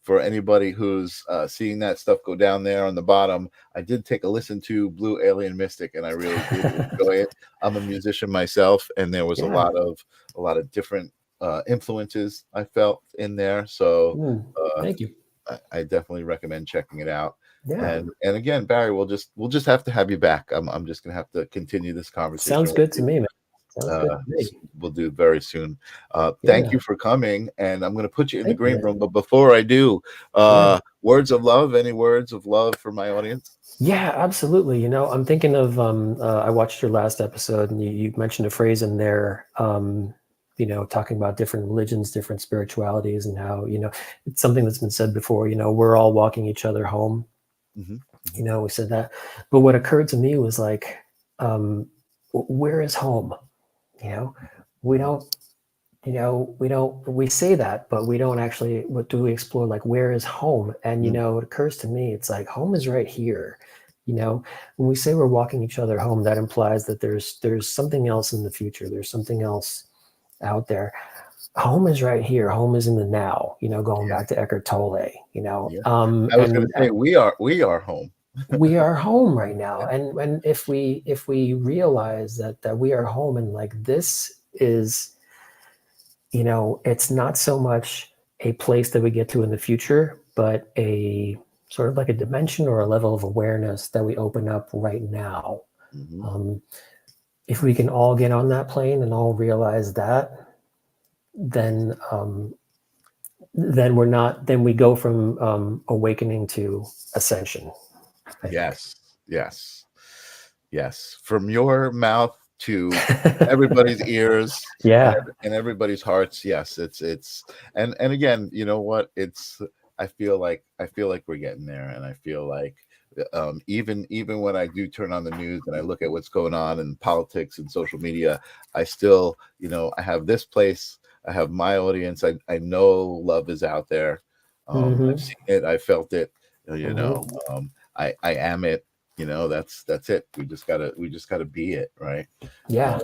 For anybody who's seeing that stuff go down there on the bottom, I did take a listen to Blue Alien Mystic, and I really did enjoy it. I'm a musician myself, and there was a lot of different influences I felt in there. So thank you. I definitely recommend checking it out. Yeah. And again, Barry, we'll just have to have you back. I'm just gonna have to continue this conversation. Sounds good to me, man. We'll do it very soon. Thank you for coming, and I'm going to put you in the green room. But before I do, words of love. Any words of love for my audience? Yeah, absolutely. I'm thinking of I watched your last episode, and you mentioned a phrase in there, talking about different religions, different spiritualities, and how it's something that's been said before. We're all walking each other home. We said that, but what occurred to me was like, where is home? We say that, but we don't actually, what do we explore? Like, where is home? And, it occurs to me, it's like, home is right here. When we say we're walking each other home, that implies that there's something else in the future. There's something else out there. Home is right here. Home is in the now, going back to Eckhart Tolle, I was going to say, we are home. We are home right now. And if we realize that we are home, and like, this is, it's not so much a place that we get to in the future, but a sort of like a dimension or a level of awareness that we open up right now. If we can all get on that plane and all realize that, then we go from awakening to ascension. Yes. From your mouth to everybody's ears, and everybody's hearts. Yes, it's and again, you know what? I feel like we're getting there, and I feel like even when I do turn on the news and I look at what's going on in politics and social media, I still, I have this place. I have my audience. I know love is out there. I've seen it. I felt it. I am it. That's it. We just gotta be it, right? I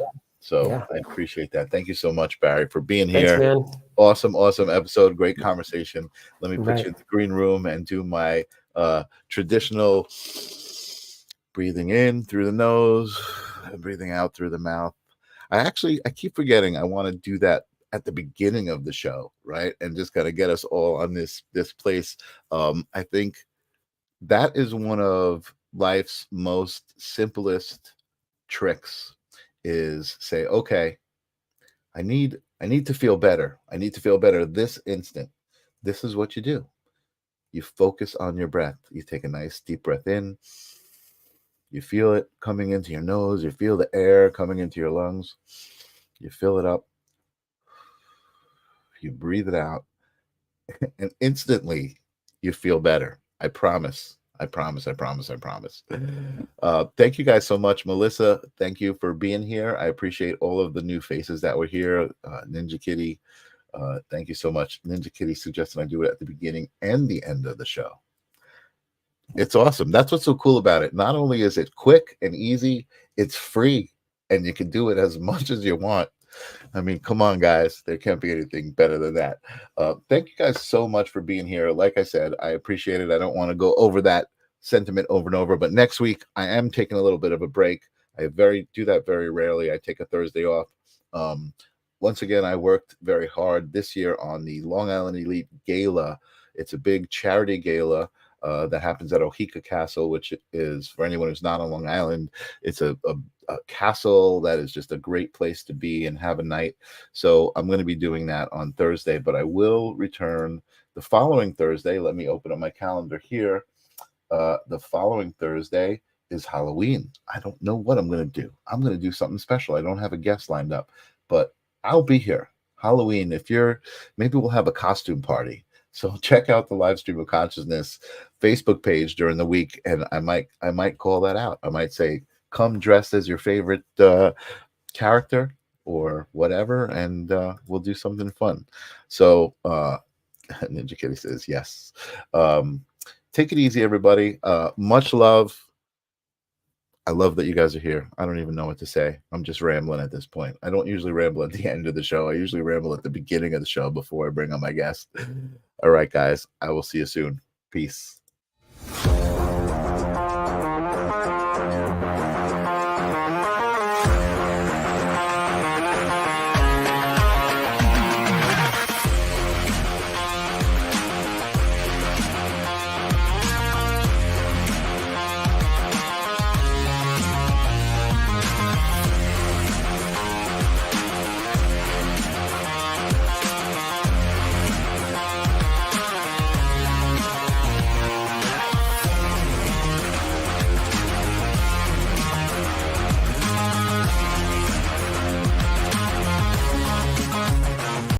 appreciate that. Thank you so much, Barry, for being here. Man. Awesome episode. Great conversation. Let me put you in the green room and do my traditional breathing in through the nose and breathing out through the mouth. I keep forgetting I want to do that at the beginning of the show, right? And just kind of get us all on this place. I think that is one of life's most simplest tricks, is say, okay, I need to feel better. I need to feel better this instant. This is what you do. You focus on your breath. You take a nice deep breath in. You feel it coming into your nose. You feel the air coming into your lungs. You fill it up. You breathe it out. And instantly you feel better. I promise. I promise. Thank you guys so much. Melissa, thank you for being here. I appreciate all of the new faces that were here. Ninja Kitty, thank you so much. Ninja Kitty suggested I do it at the beginning and the end of the show. It's awesome. That's what's so cool about it. Not only is it quick and easy, it's free, and you can do it as much as you want. I mean, come on, guys. There can't be anything better than that. Thank you guys so much for being here. Like I said, I appreciate it. I don't want to go over that sentiment over and over, but next week I am taking a little bit of a break. I do that very rarely. I take a Thursday off. Once again, I worked very hard this year on the Long Island Elite Gala. It's a big charity gala that happens at Ohika Castle, which is, for anyone who's not on Long Island, it's a castle that is just a great place to be and have a night. So I'm going to be doing that on Thursday, but I will return the following Thursday. Let me open up my calendar here. The following Thursday is Halloween. I don't know what I'm going to do. I'm going to do something special. I don't have a guest lined up, but I'll be here. Halloween. Maybe we'll have a costume party. So check out the Livestream of Consciousness Facebook page during the week, and I might call that out. I might say, come dressed as your favorite character or whatever, and we'll do something fun. So Ninja Kitty says yes. Take it easy, everybody. Much love. I love that you guys are here. I don't even know what to say. I'm just rambling at this point. I don't usually ramble at the end of the show. I usually ramble at the beginning of the show before I bring on my guest. All right, guys. I will see you soon. Peace.